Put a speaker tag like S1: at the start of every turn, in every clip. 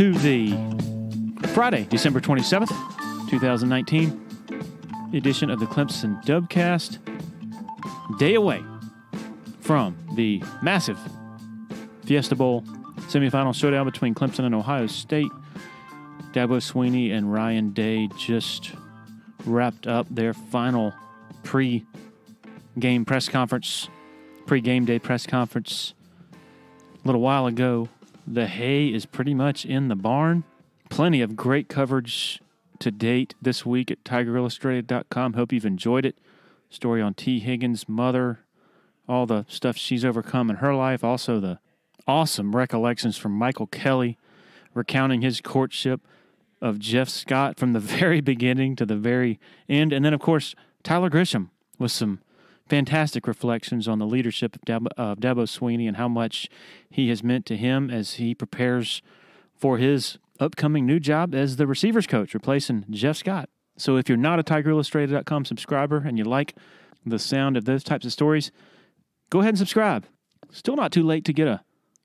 S1: to the Friday, December 27th, 2019 edition of the Clemson Dubcast. Day away from the massive Fiesta Bowl semifinal showdown between Clemson and Ohio State. Dabo Swinney and Ryan Day just wrapped up their final pre-game press conference, pre-game day press conference a little while ago. The hay is pretty much in the barn. Plenty of great coverage to date this week at TigerIllustrated.com. Hope you've enjoyed it. Story on T. Higgins' mother, all the stuff she's overcome in her life. Also the awesome recollections from Michael Kelly recounting his courtship of Jeff Scott from the very beginning to the very end. And then, of course, Tyler Grisham with some fantastic reflections on the leadership of Dabo Swinney and how much he has meant to him as he prepares for his upcoming new job as the receivers coach, replacing Jeff Scott. So if you're not a TigerIllustrated.com subscriber and you like the sound of those types of stories, go ahead and subscribe. Still not too late to get a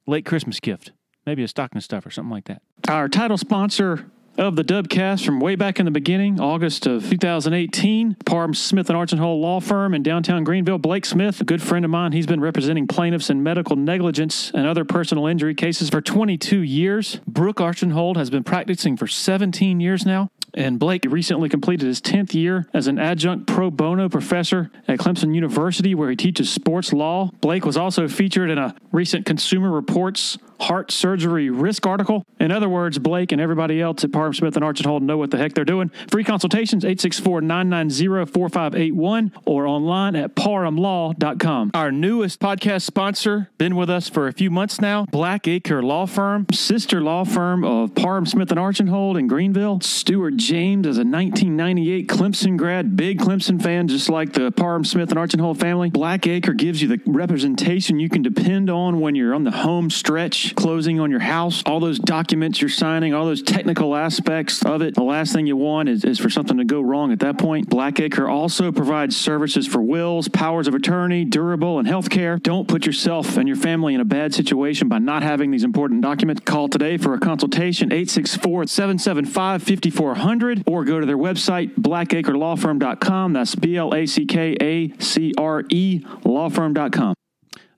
S1: late Christmas gift, maybe a stocking stuffer, something like that. Our title sponsor of the Dubcast from way back in the beginning, August of 2018, Parham Smith & Archenhold Law Firm in downtown Greenville. Blake Smith, a good friend of mine, he's been representing plaintiffs in medical negligence and other personal injury cases for 22 years. Brooke Archenhold has been practicing for 17 years now. And Blake recently completed his 10th year as an adjunct pro bono professor at Clemson University, where he teaches sports law. Blake was also featured in a recent Consumer Reports heart surgery risk article. In other words, Blake and everybody else at Parham Smith & Archenhold know what the heck they're doing. Free consultations, 864-990-4581 or online at parhamlaw.com. Our newest podcast sponsor, been with us for a few months now, Blackacre Law Firm, sister law firm of Parham Smith & Archenhold in Greenville. Stuart James is a 1998 Clemson grad, big Clemson fan, just like the Parham Smith & Archenhold family. Blackacre gives you the representation you can depend on when you're on the home stretch, closing on your house, all those documents you're signing, all those technical aspects of it. The last thing you want is for something to go wrong at that point. Blackacre also provides services for wills, powers of attorney, durable, and healthcare. Don't put yourself and your family in a bad situation by not having these important documents. Call today for a consultation, 864-775-5400, or go to their website, blackacrelawfirm.com. That's BLACKACRE lawfirm.com.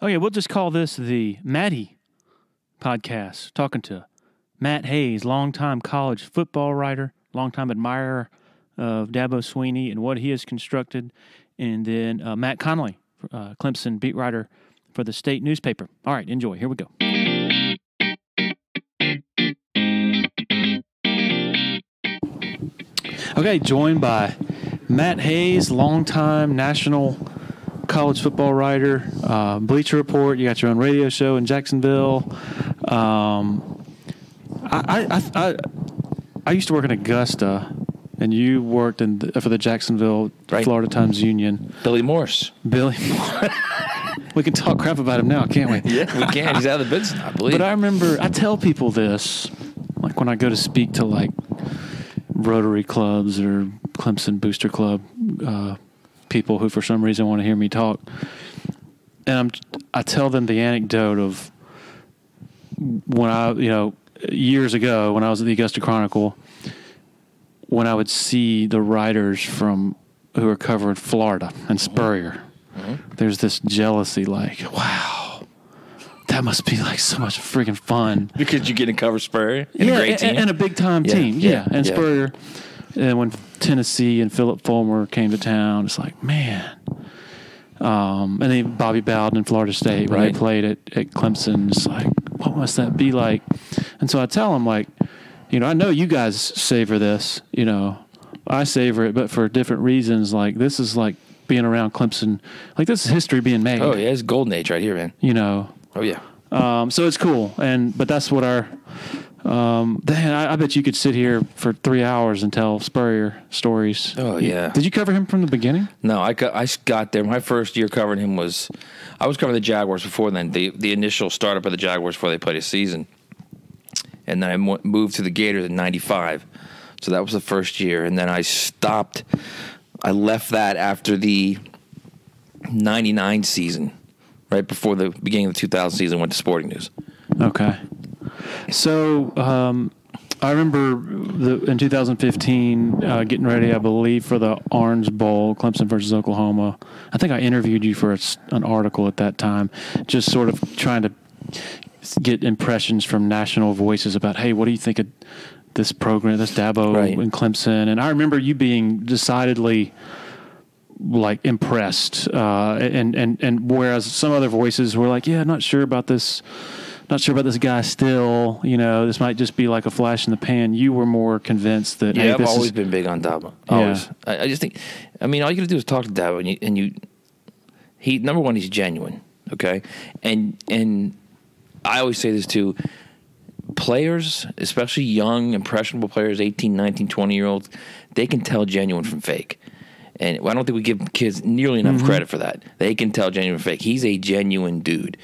S1: Oh, yeah, we'll just call this the Maddie podcast, talking to Matt Hayes, longtime college football writer, longtime admirer of Dabo Swinney and what he has constructed, and then Matt Connolly, Clemson beat writer for the State newspaper. All right, enjoy. Here we go. Okay, joined by Matt Hayes, longtime national college football writer, Bleacher Report. You got your own radio show in Jacksonville. I used to work in Augusta, and you worked for the Jacksonville Florida Times Union.
S2: Billy Morse.
S1: We can talk crap about him now, can't we?
S2: Yeah, we can. He's out of the business, I believe.
S1: But I remember, I tell people this, like when I go to speak to like Rotary clubs or Clemson Booster Club people who for some reason want to hear me talk, and I tell them the anecdote of when I, years ago when I was at the Augusta Chronicle, when I would see the writers who are covering Florida and Spurrier, there's this jealousy, like, wow, that must be like so much freaking fun.
S2: Because you get to cover Spurrier and a great team.
S1: And a big-time team, and Spurrier. And when Tennessee and Philip Fulmer came to town, it's like, man. And then Bobby Bowden in Florida State, when they played at Clemson, it's like, what must that be like? And so I tell them, like, I know you guys savor this, I savor it, but for different reasons. Like, this is like being around Clemson. Like, this is history being made.
S2: Oh, yeah, it's golden age right here, man. Oh, yeah.
S1: So it's cool. But that's what our... I bet you could sit here for 3 hours and tell Spurrier stories.
S2: Oh, yeah.
S1: Did you cover him from the beginning?
S2: No, I got there. My first year covering him was... I was covering the Jaguars before then, the initial startup of the Jaguars before they played a season. And then I moved to the Gators in 95. So that was the first year. And then I stopped. I left that after the 99 season, right before the beginning of the 2000 season, went to Sporting News.
S1: Okay. So I remember in 2015 getting ready, I believe, for the Orange Bowl, Clemson versus Oklahoma. I think I interviewed you for an article at that time, just sort of trying to get impressions from national voices about, hey, what do you think of this program, this Dabo in Clemson? And I remember you being decidedly like impressed, and whereas some other voices were like, yeah, not sure about this guy still, this might just be like a flash in the pan. You were more convinced that,
S2: I've always been big on Dabo. Always.
S1: Yeah.
S2: I just think, all you got to do is talk to Dabo, and he, number one, he's genuine, okay? And I always say this too, players, especially young, impressionable players, 18, 19, 20-year-olds, they can tell genuine from fake. And I don't think we give kids nearly enough credit for that. They can tell genuine from fake. He's a genuine dude.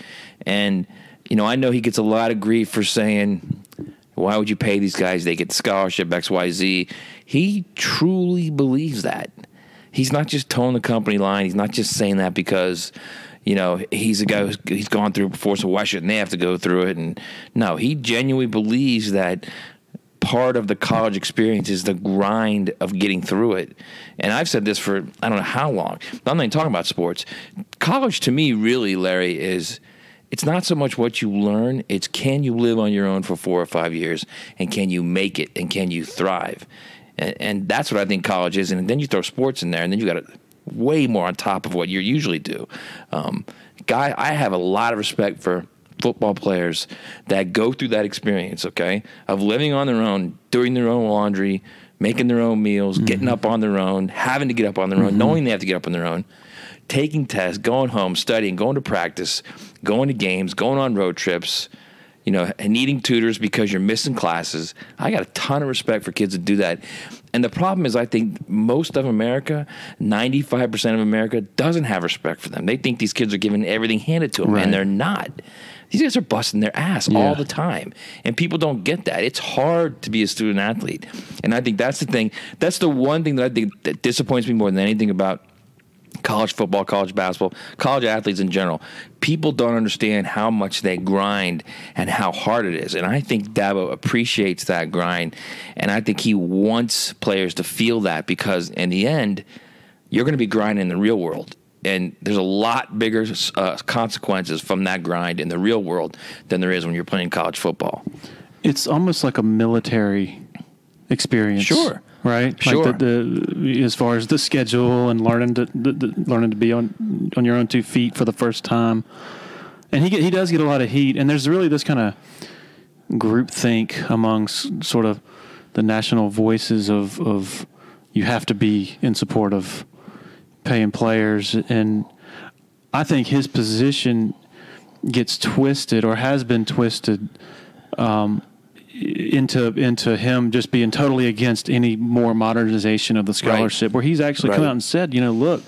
S2: And, I know he gets a lot of grief for saying, why would you pay these guys? They get scholarship, XYZ. He truly believes that. He's not just towing the company line. He's not just saying that because, he's a guy he's gone through it before, so why shouldn't they have to go through it? And no, he genuinely believes that part of the college experience is the grind of getting through it. And I've said this for I don't know how long. I'm not even talking about sports. College to me really, Larry, it's not so much what you learn, it's can you live on your own for 4 or 5 years, and can you make it, and can you thrive? And that's what I think college is. And then you throw sports in there, and then you got it way more on top of what you usually do. I have a lot of respect for football players that go through that experience, okay, of living on their own, doing their own laundry, making their own meals, getting up on their own, having to get up on their own, knowing they have to get up on their own, taking tests, going home, studying, going to practice, going to games, going on road trips, and needing tutors because you're missing classes. I got a ton of respect for kids that do that. And the problem is I think most of America, 95% of America, doesn't have respect for them. They think these kids are given everything handed to them, and they're not. These guys are busting their ass all the time, and people don't get that. It's hard to be a student athlete, and I think that's the thing. That's the one thing that I think that disappoints me more than anything about college football, college basketball, college athletes in general. People don't understand how much they grind and how hard it is. And I think Dabo appreciates that grind, and I think he wants players to feel that because in the end, you're going to be grinding in the real world. And there's a lot bigger consequences from that grind in the real world than there is when you're playing college football.
S1: It's almost like a military experience.
S2: Sure.
S1: Right?
S2: Sure.
S1: Like as far as the schedule and learning to be on your own 2 feet for the first time. And he does get a lot of heat. And there's really this kind of groupthink among sort of the national voices of you have to be in support of paying players. And I think his position gets twisted or has been twisted into him just being totally against any more modernization of the scholarship, where he's actually come out and said, look,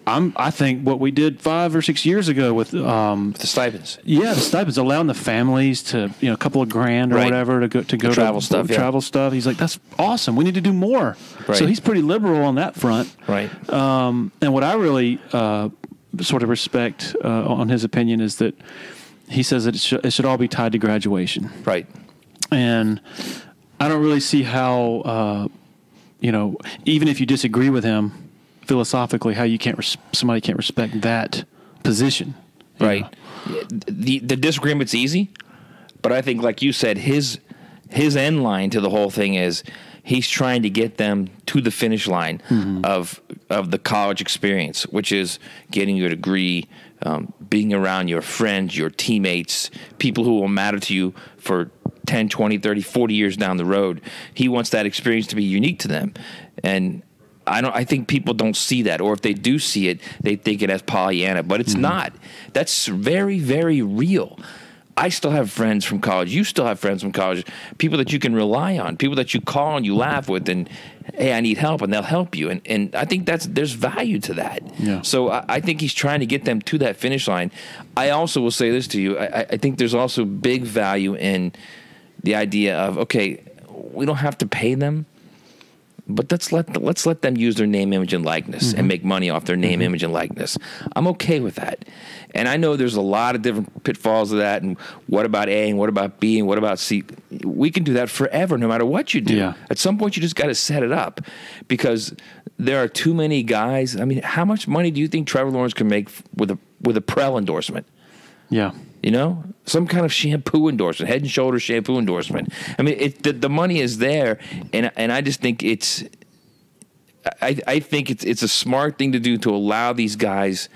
S1: I think what we did 5 or 6 years ago with the
S2: stipends.
S1: Yeah, the stipends, allowing the families to, a couple of grand or whatever to go to
S2: travel stuff.
S1: Travel stuff. He's like, that's awesome. We need to do more.
S2: Right.
S1: So he's pretty liberal on that front.
S2: Right.
S1: And what I really sort of respect on his opinion is that he says that it should all be tied to graduation.
S2: Right.
S1: And I don't really see how, even if you disagree with him philosophically, how you somebody can't respect that position.
S2: Right. The disagreement's easy, but I think, like you said, his end line to the whole thing is he's trying to get them to the finish line of the college experience, which is getting your degree, being around your friends, your teammates, people who will matter to you for 10, 20, 30, 40 years down the road. He wants that experience to be unique to them. And I think people don't see that, or if they do see it, they think it as Pollyanna, but it's not. That's very, very real. I still have friends from college. You still have friends from college, people that you can rely on, people that you call and you laugh with, and hey, I need help, and they'll help you. And I think there's value to that.
S1: Yeah.
S2: So I think he's trying to get them to that finish line. I also will say this to you. I think there's also big value in the idea of, okay, we don't have to pay them, but let's let them use their name, image, and likeness and make money off their name, image, and likeness. I'm okay with that. And I know there's a lot of different pitfalls of that. And what about A? And what about B? And what about C? We can do that forever, no matter what you do.
S1: Yeah.
S2: At some point, you just got to set it up, because there are too many guys. I mean, how much money do you think Trevor Lawrence can make with a Prel endorsement?
S1: Yeah.
S2: You know, some kind of shampoo endorsement, Head and Shoulders shampoo endorsement. I mean, the money is there, and I just think I think it's a smart thing to do, to allow these guys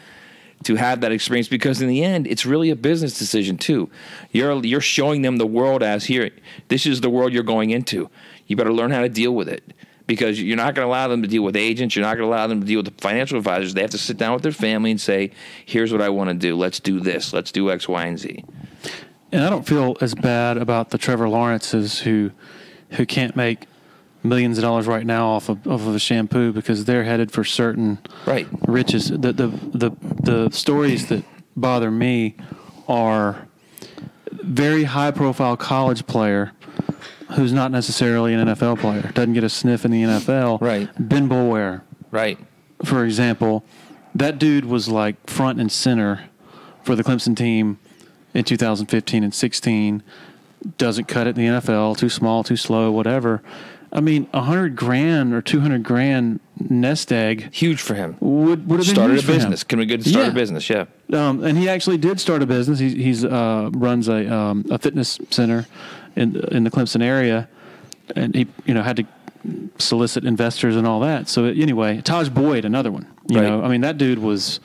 S2: to have that experience, because in the end, it's really a business decision too. You're showing them the world as, here, this is the world you're going into. You better learn how to deal with it, because you're not going to allow them to deal with agents. You're not going to allow them to deal with the financial advisors. They have to sit down with their family and say, here's what I want to do. Let's do this. Let's do X, Y, and Z.
S1: And I don't feel as bad about the Trevor Lawrences who can't make millions of dollars right now off of a shampoo, because they're headed for certain riches. The stories that bother me are very high profile college player who's not necessarily an NFL player, doesn't get a sniff in the NFL.
S2: Right.
S1: Ben Boulware.
S2: Right.
S1: For example, that dude was like front and center for the Clemson team in 2015 and 16. Doesn't cut it in the NFL, too small, too slow, whatever. I mean, $100,000 or $200,000 nest egg,
S2: huge for him.
S1: Would have been
S2: started
S1: huge
S2: a business. Can we go to start a business? Yeah.
S1: And he actually did start a business. He's runs a fitness center in the Clemson area, and he had to solicit investors and all that. So anyway, Taj Boyd, another one. You know, I mean, that dude was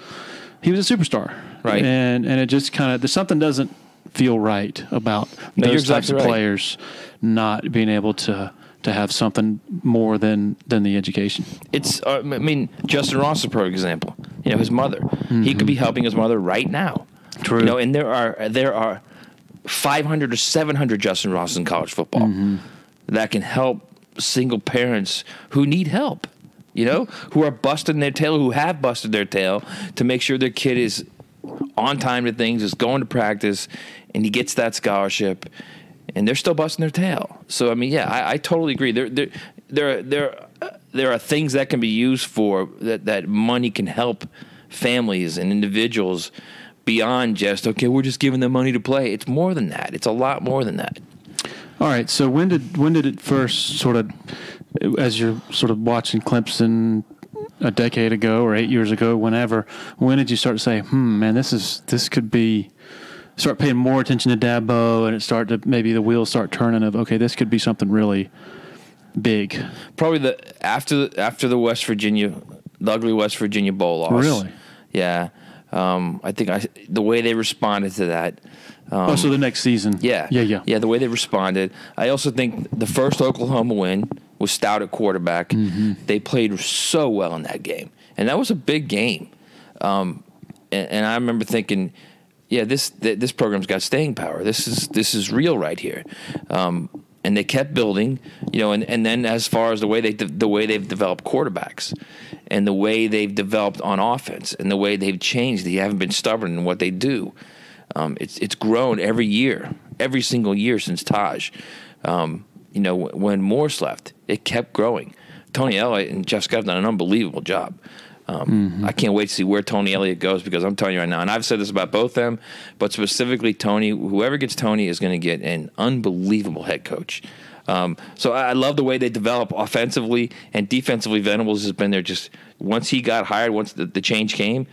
S1: a superstar.
S2: Right.
S1: And it just kind of, there's something doesn't feel right about those types of players not being able to have something more than the education. It's,
S2: I mean, Justin Ross, for example, his mother, he could be helping his mother right now.
S1: True.
S2: And there are 500 or 700 Justin Rosses in college football that can help single parents who need help, who are busting their tail, who have busted their tail to make sure their kid is on time to things, is going to practice, and he gets that scholarship. And they're still busting their tail. So I mean, yeah, I totally agree. There are things that can be used for that money can help families and individuals beyond just, okay, we're just giving them money to play. It's more than that. It's a lot more than that.
S1: All right. So when did it first sort of, as you're sort of watching Clemson a decade ago or 8 years ago, when did you start to say, man, this could be, start paying more attention to Dabo, and maybe the wheels start turning of, okay, this could be something really big?
S2: Probably after the West Virginia, the ugly West Virginia bowl loss.
S1: Really?
S2: Yeah. I think the way they responded to that.
S1: So the next season.
S2: Yeah. Yeah, the way they responded. I also think the first Oklahoma win was stout at quarterback. Mm-hmm. They played so well in that game. And that was a big game. And I remember thinking, yeah, this program's got staying power. This is real right here. And they kept building, and then as far as the way they've developed quarterbacks, and the way they've developed on offense, and the way they've changed, they haven't been stubborn in what they do. It's grown every year, every single year since Taj. When Morse left, it kept growing. Tony Elliott and Jeff Scott have done an unbelievable job. I can't wait to see where Tony Elliott goes, because I'm telling you right now, and I've said this about both of them, but specifically Tony, whoever gets Tony is going to get an unbelievable head coach. So I love the way they develop offensively and defensively. Venables has been there just once he got hired, once the change came,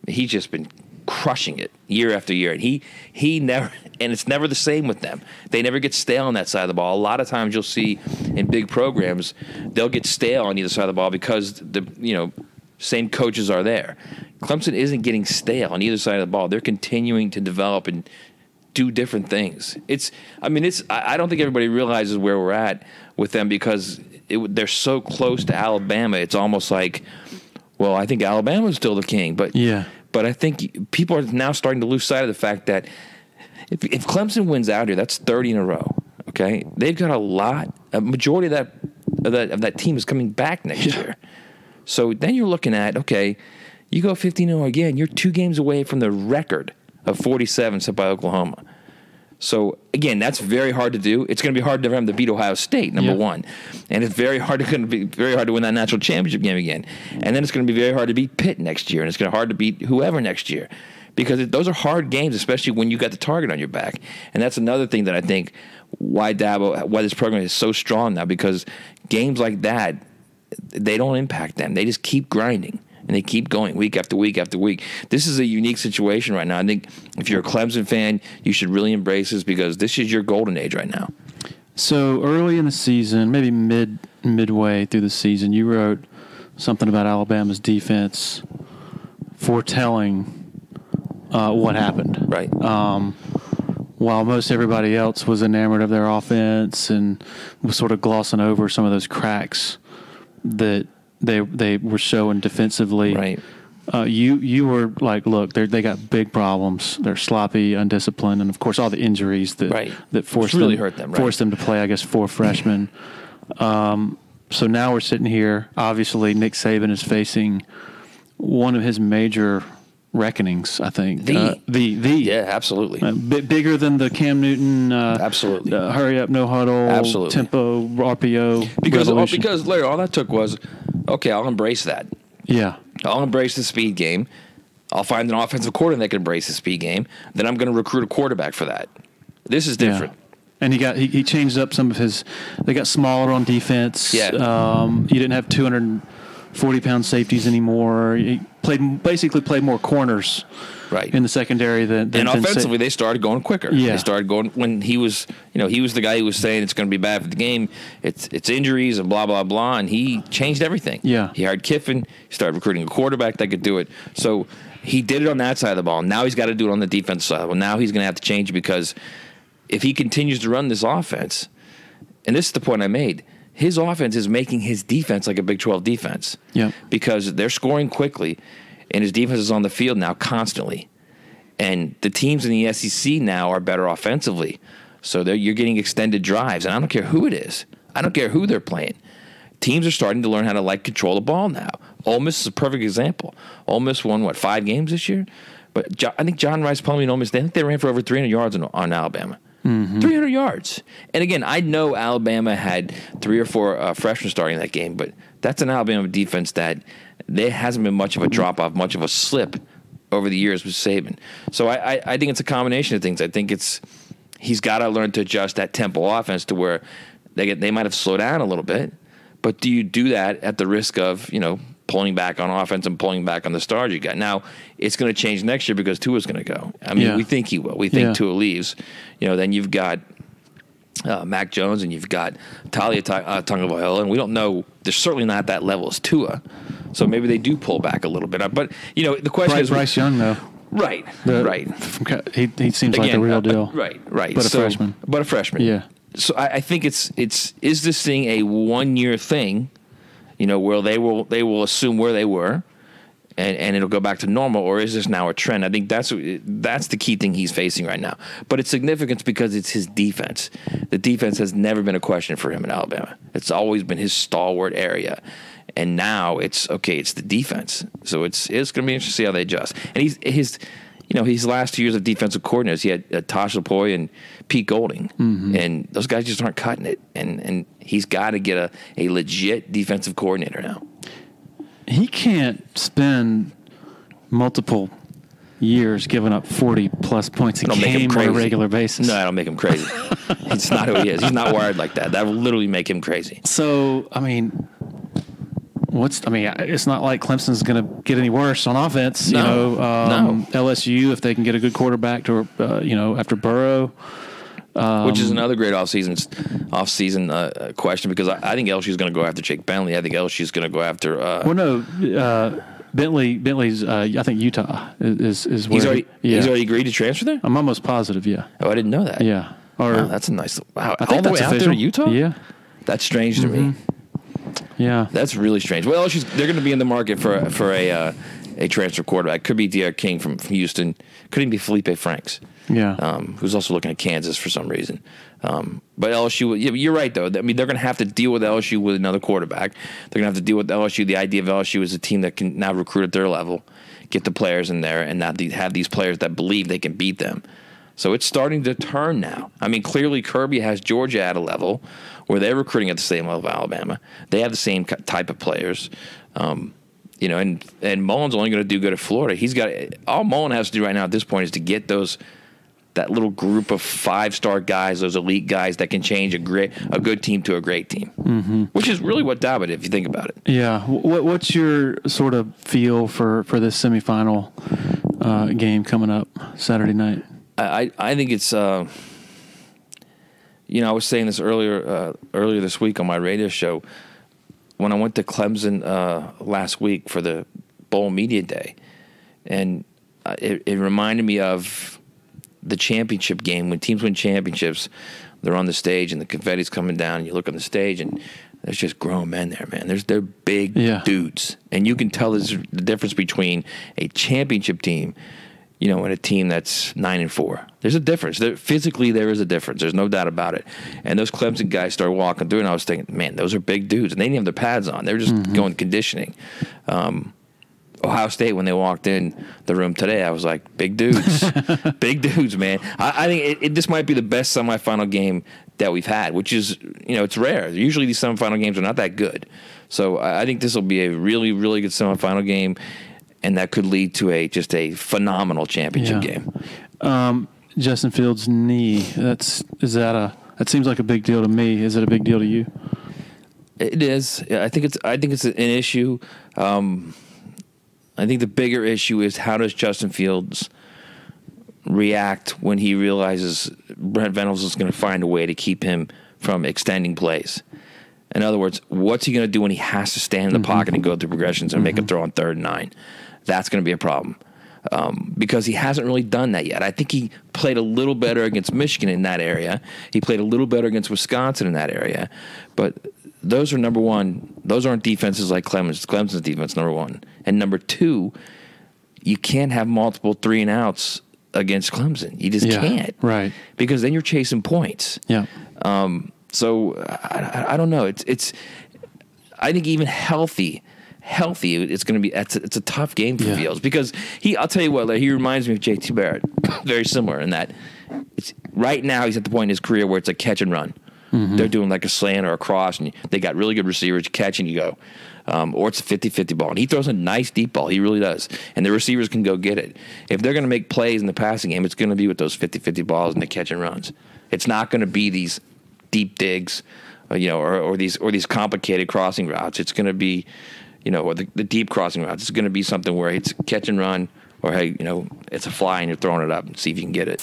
S2: he's just been crushing it year after year. And he never, and it's never the same with them. They never get stale on that side of the ball. A lot of times you'll see in big programs, they'll get stale on either side of the ball because same coaches are there. Clemson isn't getting stale on either side of the ball. They're continuing to develop and do different things. I don't think everybody realizes where we're at with them, because they're so close to Alabama. It's almost like, well, I think Alabama's still the king. But
S1: yeah.
S2: But I think people are now starting to lose sight of the fact that if Clemson wins out here, that's 30 in a row. Okay, they've got a majority of that team is coming back next year. So then you're looking at, okay, you go 15-0 again, you're 2 games away from the record of 47 set by Oklahoma. So, again, that's very hard to do. It's going to be hard for them to beat Ohio State, number one. And it's very hard to win that national championship game again. And then it's going to be very hard to beat Pitt next year. And it's going to be hard to beat whoever next year. Because those are hard games, especially when you got the target on your back. And that's another thing that I think why this program is so strong now. Because games like that, they don't impact them. They just keep grinding. And they keep going week after week after week. This is a unique situation right now. I think if you're a Clemson fan, you should really embrace this because this is your golden age right now.
S1: So early in the season, maybe midway through the season, you wrote something about Alabama's defense foretelling what happened.
S2: Right.
S1: While most everybody else was enamored of their offense and was sort of glossing over some of those cracks that they were showing defensively.
S2: Right.
S1: You were like, look, they got big problems. They're sloppy, undisciplined, and of course all the injuries that forced them to play. I guess 4 freshmen. So now we're sitting here. Obviously, Nick Saban is facing one of his major reckonings. I think
S2: yeah, absolutely
S1: bigger than the Cam Newton
S2: absolutely
S1: hurry up, no huddle,
S2: absolutely
S1: tempo, RPO.
S2: Because Larry, all that took was, okay, I'll embrace that.
S1: Yeah.
S2: I'll embrace the speed game. I'll find an offensive coordinator that can embrace the speed game. Then I'm going to recruit a quarterback for that. This is different.
S1: Yeah. And he changed up some of his. They got smaller on defense.
S2: Yeah.
S1: You didn't have 240-pound safeties anymore. He played more corners.
S2: Right.
S1: In the secondary than
S2: offensively they started going quicker.
S1: Yeah.
S2: They started going when he was the guy who was saying it's going to be bad for the game. It's injuries and blah blah blah, and he changed everything.
S1: Yeah.
S2: He hired Kiffin. He started recruiting a quarterback that could do it. So he did it on that side of the ball. Now he's got to do it on the defensive side. Well, now he's going to have to change it because if he continues to run this offense, and this is the point I made, his offense is making his defense like a Big 12 defense.
S1: Yeah.
S2: Because they're scoring quickly. And his defense is on the field now constantly. And the teams in the SEC now are better offensively. So you're getting extended drives. And I don't care who it is. I don't care who they're playing. Teams are starting to learn how to control the ball now. Ole Miss is a perfect example. Ole Miss won, 5 games this year? But I think John Rice Plumlee and Ole Miss, they ran for over 300 yards on Alabama. Mm-hmm. 300 yards. And again, I know Alabama had 3 or 4 freshmen starting that game, but that's an Alabama defense that there hasn't been much of a drop-off, much of a slip over the years with Saban. So I think it's a combination of things. I think he's got to learn to adjust that tempo offense to where they might have slowed down a little bit, but do you do that at the risk of, pulling back on offense and pulling back on the stars you got? Now, it's going to change next year because Tua's going to go. I mean, we think he will. We think Tua leaves. Then you've got Mac Jones and you've got Talia Tagovailoa, and we don't know. They're certainly not at that level as Tua. So maybe they do pull back a little bit. But, the question is...
S1: Bryce Young, though.
S2: Right.
S1: He seems like the real deal.
S2: Right.
S1: But a freshman.
S2: Yeah. So I think is this thing a 1-year thing, where they will assume where they were and it'll go back to normal, or is this now a trend? I think that's the key thing he's facing right now. But it's significant because it's his defense. The defense has never been a question for him in Alabama. It's always been his stalwart area. And now it's the defense. So it's going to be interesting to see how they adjust. And his last 2 years of defensive coordinators, he had Tosh Lapoy and Pete Golding. Mm-hmm. And those guys just aren't cutting it. And he's got to get a legit defensive coordinator now.
S1: He can't spend multiple years giving up 40-plus points a game on a regular basis.
S2: No, that'll make him crazy. It's not who he is. He's not wired like that. That will literally make him crazy.
S1: So, it's not like Clemson's going to get any worse on offense.
S2: No.
S1: LSU, if they can get a good quarterback to, after Burrow.
S2: Which is another great off-season question, because I think LSU is going to go after Jake Bentley. I think LSU is going to go after... Bentley's, I think Utah is where... He's already agreed to transfer there?
S1: I'm almost positive, yeah.
S2: Oh, I didn't know that.
S1: Yeah.
S2: Wow, that's a nice... Wow,
S1: I think
S2: all the way
S1: that's
S2: out
S1: official.
S2: there to Utah?
S1: Yeah.
S2: That's strange to me.
S1: Yeah.
S2: That's really strange. Well, they're going to be in the market for a transfer quarterback. Could be Derek King from Houston. Could even be Felipe Franks.
S1: Yeah.
S2: Who's also looking at Kansas for some reason. But LSU, you're right, though. I mean, they're going to have to deal with LSU with another quarterback. They're going to have to deal with LSU. The idea of LSU is a team that can now recruit at their level, get the players in there, and not have these players that believe they can beat them. So it's starting to turn now. I mean, clearly Kirby has Georgia at a level where they're recruiting at the same level of Alabama. They have the same type of players. You know, and Mullen's only going to do good at Florida. He's got all Mullen has to do right now at this point is to get that little group of 5-star guys, those elite guys that can change a good team to a great team, which is really what Dabo did, if you think about it.
S1: Yeah. What's your sort of feel for this semifinal game coming up Saturday night?
S2: I think it's I was saying this earlier this week on my radio show when I went to Clemson last week for the Bowl Media Day, and it reminded me of the championship game. When teams win championships, they're on the stage and the confetti's coming down, and you look on the stage and there's just grown men there, man. They're big dudes, and you can tell there's the difference between a championship team, and a team that's 9-4. There's a difference. Physically, there is a difference. There's no doubt about it. And those Clemson guys started walking through, and I was thinking, man, those are big dudes, and they didn't have their pads on. They were just going conditioning. Ohio State, when they walked in the room today, I was like, big dudes. Big dudes, man. I think this might be the best semifinal game that we've had, which is, it's rare. Usually these semifinal games are not that good. So I think this will be a really, really good semifinal game, and that could lead to just a phenomenal championship game.
S1: Justin Fields' knee, that seems like a big deal to me. Is it a big deal to you?
S2: It is. I think it's an issue. I think the bigger issue is how does Justin Fields react when he realizes Brent Venables is going to find a way to keep him from extending plays. In other words, what's he going to do when he has to stand in the pocket and go through progressions and make a throw on 3rd and 9? That's going to be a problem because he hasn't really done that yet. I think he played a little better against Michigan in that area. He played a little better against Wisconsin in that area. But those are number one. Those aren't defenses like Clemson's. Clemson's defense, number one. And number two, you can't have multiple 3-and-outs against Clemson. You just can't.
S1: Right.
S2: Because then you're chasing points.
S1: Yeah.
S2: So I don't know. It's I think even healthy, it's going to be it's a tough game for Fields because I'll tell you what, he reminds me of JT Barrett, very similar in that it's right now he's at the point in his career where it's a catch and run. They're doing like a slant or a cross, and they got really good receivers. You catch and you go. Or it's a 50-50 ball. And he throws a nice deep ball. He really does. And the receivers can go get it. If they're going to make plays in the passing game, it's going to be with those 50-50 balls and the catch and runs. It's not going to be these deep digs, or these complicated crossing routes. It's going to be, or the deep crossing routes. It's going to be something where it's catch and run, or hey, it's a fly and you're throwing it up and see if you can get it.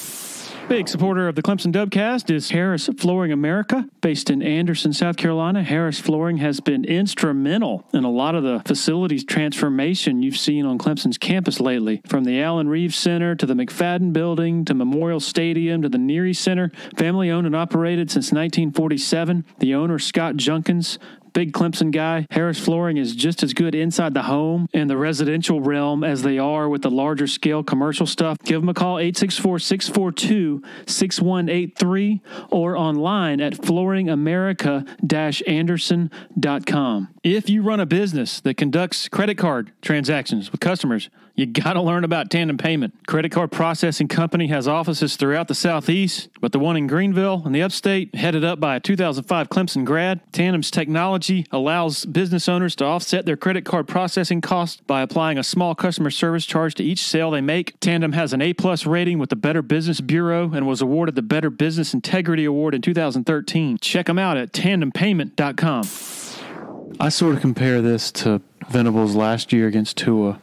S1: Big supporter of the Clemson Dubcast is Harris Flooring America. Based in Anderson, South Carolina, Harris Flooring has been instrumental in a lot of the facilities transformation you've seen on Clemson's campus lately. From the Allen Reeves Center to the McFadden Building to Memorial Stadium to the Neary Center. Family owned and operated since 1947. The owner, Scott Junkins, big Clemson guy. Harris Flooring is just as good inside the home and the residential realm as they are with the larger scale commercial stuff. Give them a call, 864-642-6183 or online at flooringamerica-anderson.com. If you run a business that conducts credit card transactions with customers, you got to learn about Tandem Payment. Credit Card Processing Company has offices throughout the Southeast, but the one in Greenville in the upstate, headed up by a 2005 Clemson grad. Tandem's technology allows business owners to offset their credit card processing costs by applying a small customer service charge to each sale they make. Tandem has an A-plus rating with the Better Business Bureau and was awarded the Better Business Integrity Award in 2013. Check them out at tandempayment.com. I sort of compare this to Venables last year against Tua.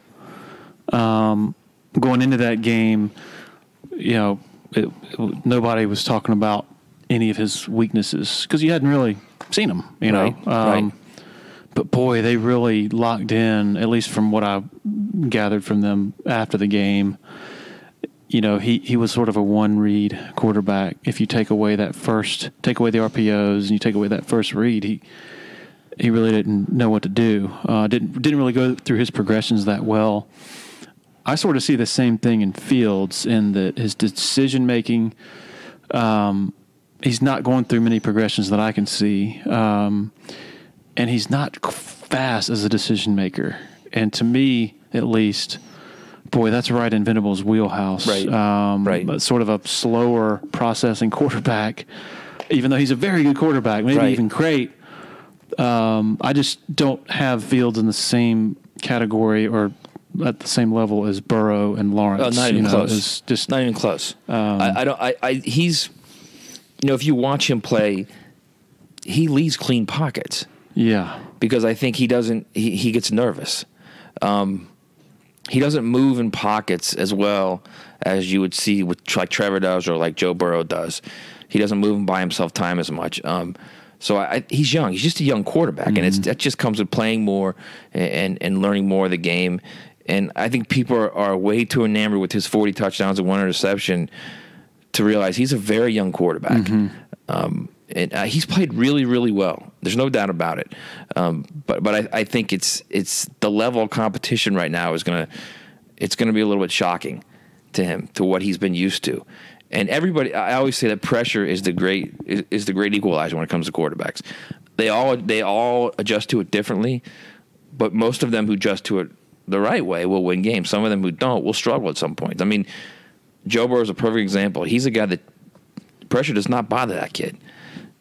S1: Going into that game, nobody was talking about any of his weaknesses because you hadn't really seen them,
S2: Right.
S1: But boy, they really locked in, at least from what I gathered from them after the game. He was sort of a one-read quarterback. If you take away the RPOs and you take away that first read, he really didn't know what to do. Didn't really go through his progressions that well. I sort of see the same thing in Fields in that his decision-making, he's not going through many progressions that I can see, and he's not fast as a decision-maker. And to me, at least, Boy, that's right in Venable's wheelhouse.
S2: Right. Right.
S1: But sort of a slower processing quarterback, even though he's a very good quarterback, maybe even great. I just don't have Fields in the same category or at the same level as Burrow and Lawrence.
S2: Oh, not even close.
S1: It's just
S2: not even close. He's, if you watch him play, he leaves clean pockets.
S1: Yeah.
S2: Because I think he gets nervous. He doesn't move in pockets as well as you would see with like Trevor does or like Joe Burrow does. He doesn't move by himself time as much. So he's young. He's just a young quarterback, and that just comes with playing more and learning more of the game. And I think people are way too enamored with his 40 touchdowns and 1 interception to realize he's a very young quarterback. And he's played really, really well. There's no doubt about it. But I think it's the level of competition right now is gonna be a little bit shocking to him, to what he's been used to. And everybody, I always say that pressure is the great equalizer when it comes to quarterbacks. They all adjust to it differently, but most of them who adjust to it the right way will win games. Some of them who don't will struggle at some point. I mean, Joe Burrow is a perfect example. He's a guy that pressure does not bother that kid.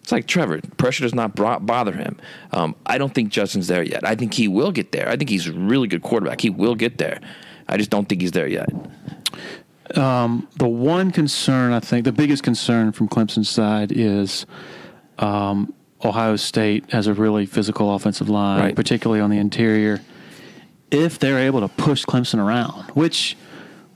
S2: It's like Trevor. Pressure does not bother him. I don't think Justin's there yet. I think he will get there. I think he's a really good quarterback. He will get there. I just don't think he's there yet.
S1: The one concern, I think, the biggest concern from Clemson's side is Ohio State has a really physical offensive line, particularly on the interior. If they're able to push Clemson around, which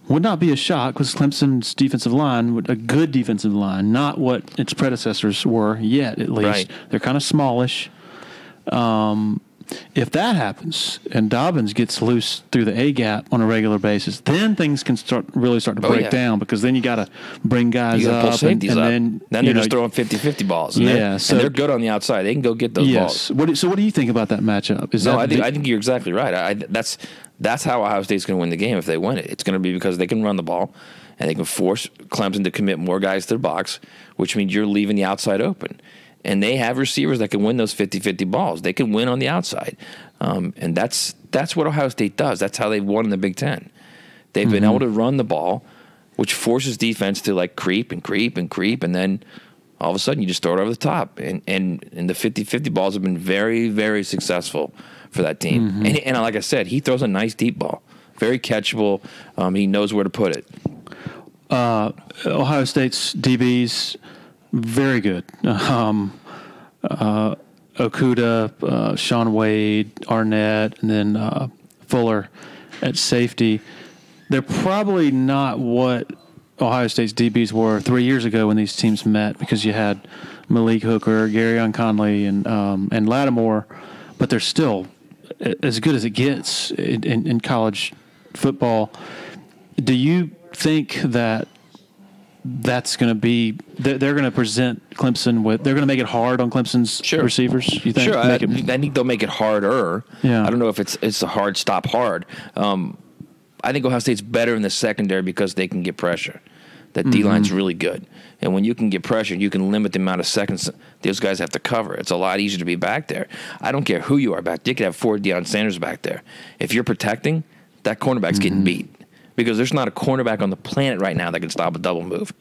S1: would not be a shock because Clemson's defensive line, a good defensive line, not what its predecessors were yet, at least.
S2: Right.
S1: They're kind of smallish. If that happens and Dobbins gets loose through the A-gap on a regular basis, then things can start to break down, because then you got to bring guys up.
S2: And then they're just throwing 50-50 balls. And and they're good on the outside. They can go get those balls.
S1: So what do you think about that matchup?
S2: I think you're exactly right. That's how Ohio State's going to win the game if they win it. It's going to be because they can run the ball and they can force Clemson to commit more guys to the box, which means you're leaving the outside open. And they have receivers that can win those 50-50 balls. They can win on the outside. And that's what Ohio State does. That's how they've won in the Big Ten. They've been able to run the ball, which forces defense to like creep, and then all of a sudden you just throw it over the top. And the 50-50 balls have been very, very successful for that team. And like I said, he throws a nice deep ball. Very catchable. He knows where to put it.
S1: Ohio State's DBs, very good. Okuda, Sean Wade, Arnett, and then Fuller at safety. They're probably not what Ohio State's DBs were 3 years ago when these teams met, because you had Malik Hooker, Garyon Conley, and Lattimore, but they're still as good as it gets in college football. Do you think that's going to be they're going to present Clemson with, they're going to make it hard on Clemson's receivers? You think?
S2: Sure. I think they'll make it harder.
S1: Yeah.
S2: I don't know if it's a hard stop hard. I think Ohio State's better in the secondary because they can get pressure. That D-line's really good. And when you can get pressure, you can limit the amount of seconds those guys have to cover. It's a lot easier to be back there. I don't care who you are back there. You could have 4 Deion Sanders back there. If you're protecting, that cornerback's getting beat. Because there's not a cornerback on the planet right now that can stop a double move.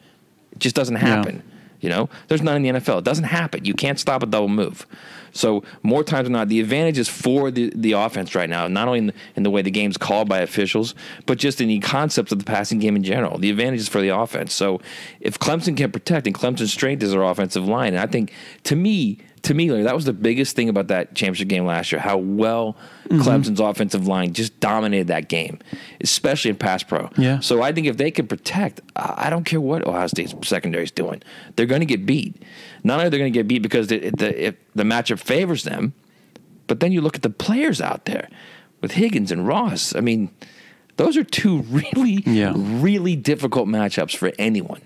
S2: It just doesn't happen. There's none in the NFL. It doesn't happen. You can't stop a double move. So more times than not, the advantage is for the offense right now, not only in the way the game's called by officials, but just in the concepts of the passing game in general. The advantage is for the offense. So if Clemson can protect, and Clemson's strength is their offensive line, and I think, to me, Larry, that was the biggest thing about that championship game last year, how well Clemson's offensive line just dominated that game, especially in pass pro.
S1: Yeah.
S2: So I think if they can protect, I don't care what Ohio State's secondary is doing, they're going to get beat. Not only are they going to get beat because if the matchup favors them, but then you look at the players out there with Higgins and Ross. I mean, those are two really, really difficult matchups for anyone.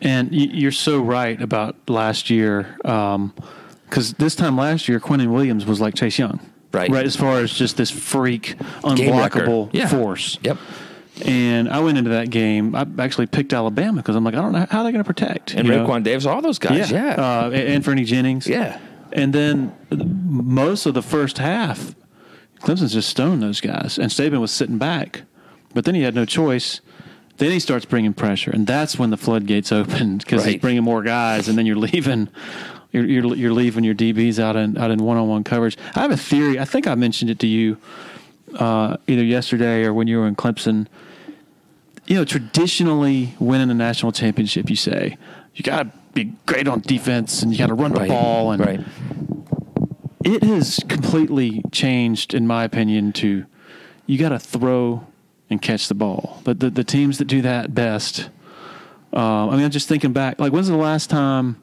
S1: And you're so right about last year, because this time last year, Quinnen Williams was like Chase Young. Right, as far as just this freak, unblockable force.
S2: Yep.
S1: And I went into that game. I actually picked Alabama because I'm like, I don't know how they're going to protect.
S2: And Raekwon Davis, all those guys,
S1: and Fernie Jennings.
S2: Yeah.
S1: And then most of the first half, Clemson's just stoned those guys. And Saban was sitting back But then he had no choice. Then he starts bringing pressure, and that's when the floodgates open because he's bringing more guys, and then you're leaving your DBs out in one-on-one coverage. I have a theory. I think I mentioned it to you either yesterday or when you were in Clemson. Traditionally winning a national championship, you say you got to be great on defense and you got to run the ball, and it has completely changed, in my opinion, to you got to throw and catch the ball. But the teams that do that best, I'm just thinking back, like when's the last time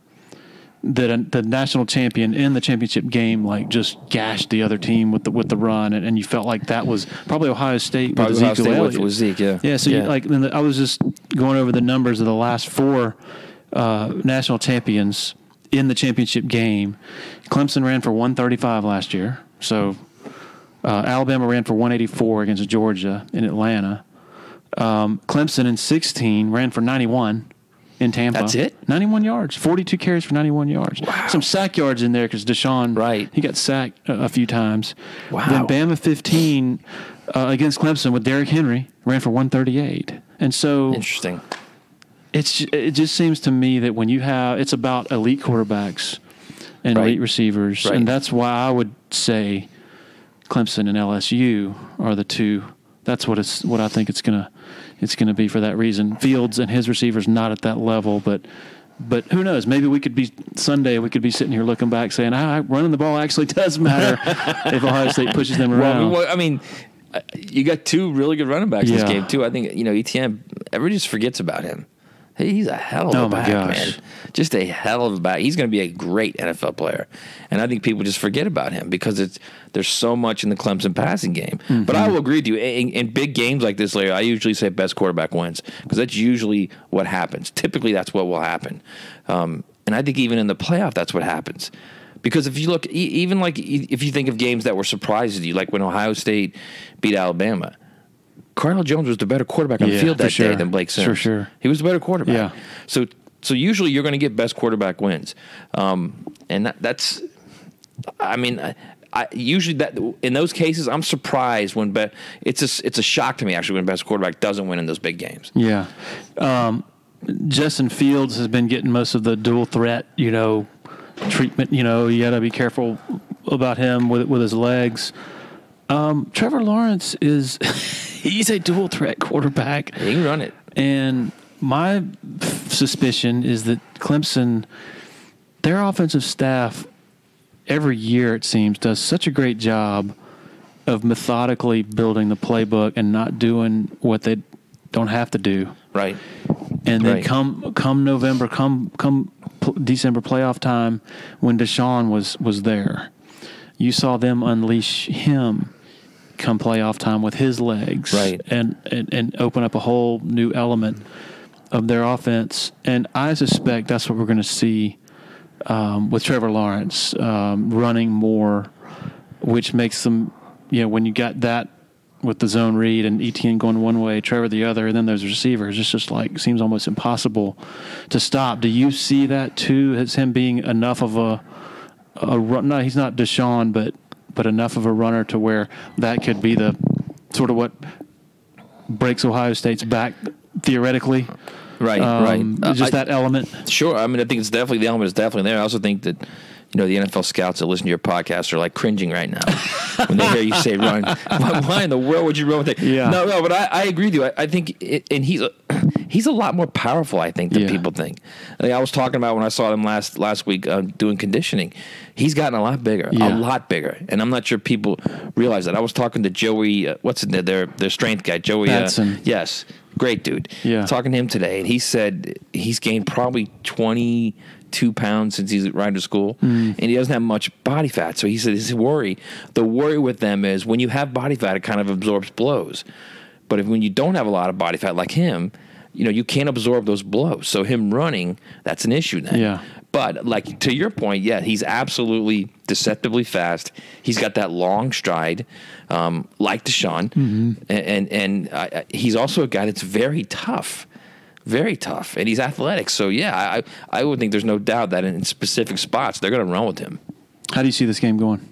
S1: that the national champion in the championship game just gashed the other team with the run, and you felt like that was probably Ohio State with Ezekiel Elliott.
S2: With Zeke, yeah.
S1: Yeah, so I was just going over the numbers of the last 4 national champions in the championship game. Clemson ran for 135 last year, so Alabama ran for 184 against Georgia in Atlanta. Clemson in 16 ran for 91 in Tampa.
S2: That's it?
S1: 91 yards, 42 carries for 91 yards.
S2: Wow.
S1: Some sack yards in there because Deshaun, he got sacked a few times.
S2: Wow.
S1: Then Bama 15 against Clemson with Derrick Henry ran for 138. And so
S2: interesting.
S1: It just seems to me that when you have, it's about elite quarterbacks and elite receivers, and that's why I would say Clemson and LSU are the two. That's what I think it's gonna be for that reason. Fields and his receivers not at that level, but who knows? Maybe we could be sitting here looking back saying, running the ball actually does matter if Ohio State pushes them around.
S2: Well, I mean, you got 2 really good running backs in this game too. I think Etienne, everybody just forgets about him. Hey, he's a hell of a back, man. Just a hell of a back. He's going to be a great NFL player. And I think people just forget about him because there's so much in the Clemson passing game. Mm-hmm. But I will agree with you. In big games like this, Larry, I usually say best quarterback wins because that's usually what happens. Typically, that's what will happen. And I think even in the playoff, that's what happens. Because if you look, even if you think of games that were surprises to you, like when Ohio State beat Alabama, Cardinal Jones was the better quarterback on the field that day than Blake Sims.
S1: For sure.
S2: He was the better quarterback.
S1: Yeah.
S2: So usually you're going to get best quarterback wins. And that's, I mean, I usually that in those cases, I'm surprised when it's a shock to me actually when best quarterback doesn't win in those big games.
S1: Yeah. Justin Fields has been getting most of the dual threat, treatment. You got to be careful about him with his legs. Trevor Lawrence he's a dual threat quarterback.
S2: He can run it.
S1: And my suspicion is that Clemson, their offensive staff, every year it seems, does such a great job of methodically building the playbook and not doing what they don't have to do.
S2: Right.
S1: And then come November, come December playoff time, when Deshaun was there, you saw them unleash him come playoff time with his legs,
S2: right,
S1: and open up a whole new element of their offense. And I suspect that's what we're going to see with Trevor Lawrence running more, which makes them, when you got that with the zone read and Etienne going one way, Trevor the other, and then those receivers, it's just seems almost impossible to stop. Do you see that too as him being enough of a run? No, he's not Deshaun, but enough of a runner to where that could be the sort of what breaks Ohio State's back theoretically.
S2: Right.
S1: Just that element.
S2: Sure. I mean, I think the element is definitely there. I also think that, the NFL scouts that listen to your podcast are cringing right now when they hear you say run. Why in the world would you run with it?
S1: Yeah.
S2: No, but I agree with you. I think, and he's a lot more powerful, I think, than people think. I was talking about when I saw him last week doing conditioning. He's gotten a lot bigger, and I'm not sure people realize that. I was talking to Joey, their strength guy, Joey
S1: Batson.
S2: Yes, great dude.
S1: Yeah,
S2: talking to him today, and he said he's gained probably 22 pounds since he's riding to school, and he doesn't have much body fat. So he said the worry with them is when you have body fat, it kind of absorbs blows. But when you don't have a lot of body fat like him, you can't absorb those blows. So him running, that's an issue then.
S1: Yeah.
S2: But to your point, he's absolutely deceptively fast. He's got that long stride, like Deshaun, and he's also a guy that's very tough. Very tough, and he's athletic. So, I would think there's no doubt that in specific spots they're going to run with him.
S1: How do you see this game going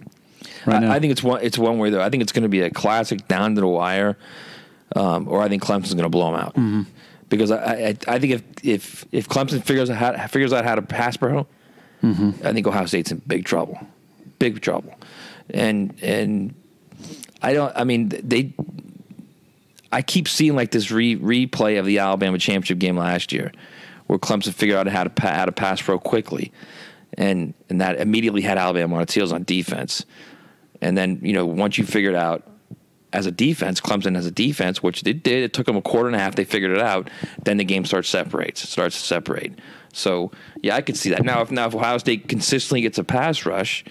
S1: right now?
S2: I think it's one way, though. I think it's going to be a classic down to the wire. or I think Clemson's going to blow them out.
S1: Mm-hmm.
S2: Because I think if Clemson figures out how to pass pro, I think Ohio State's in big trouble, and I keep seeing like this replay of the Alabama championship game last year, where Clemson figured out how to pass pro quickly, and that immediately had Alabama on its heels on defense, and then once you figured out. As a defense, Clemson as a defense, which it did. It took them a quarter and a half. They figured it out. Then the game starts to separate. So, yeah, I could see that. Now, if Ohio State consistently gets a pass rush,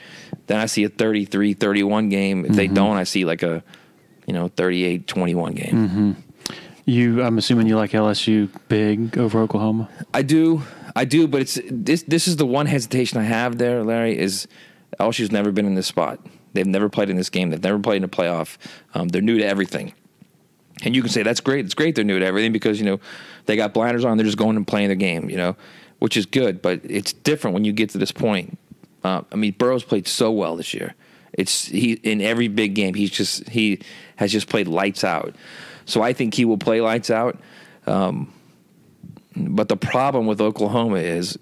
S2: then I see a 33-31 game. If they don't, I see like a 38-21 game.
S1: I'm assuming you like LSU big over Oklahoma? I
S2: do, but it's this is the one hesitation I have there, Larry, is LSU's never been in this spot. They've never played in this game. They've never played in a playoff. They're new to everything. And you can say, that's great. It's great they're new to everything because, they got blinders on. They're just going and playing their game, which is good. But it's different when you get to this point. Burrow's played so well this year. He in every big game, he has just played lights out. So I think he will play lights out. But the problem with Oklahoma is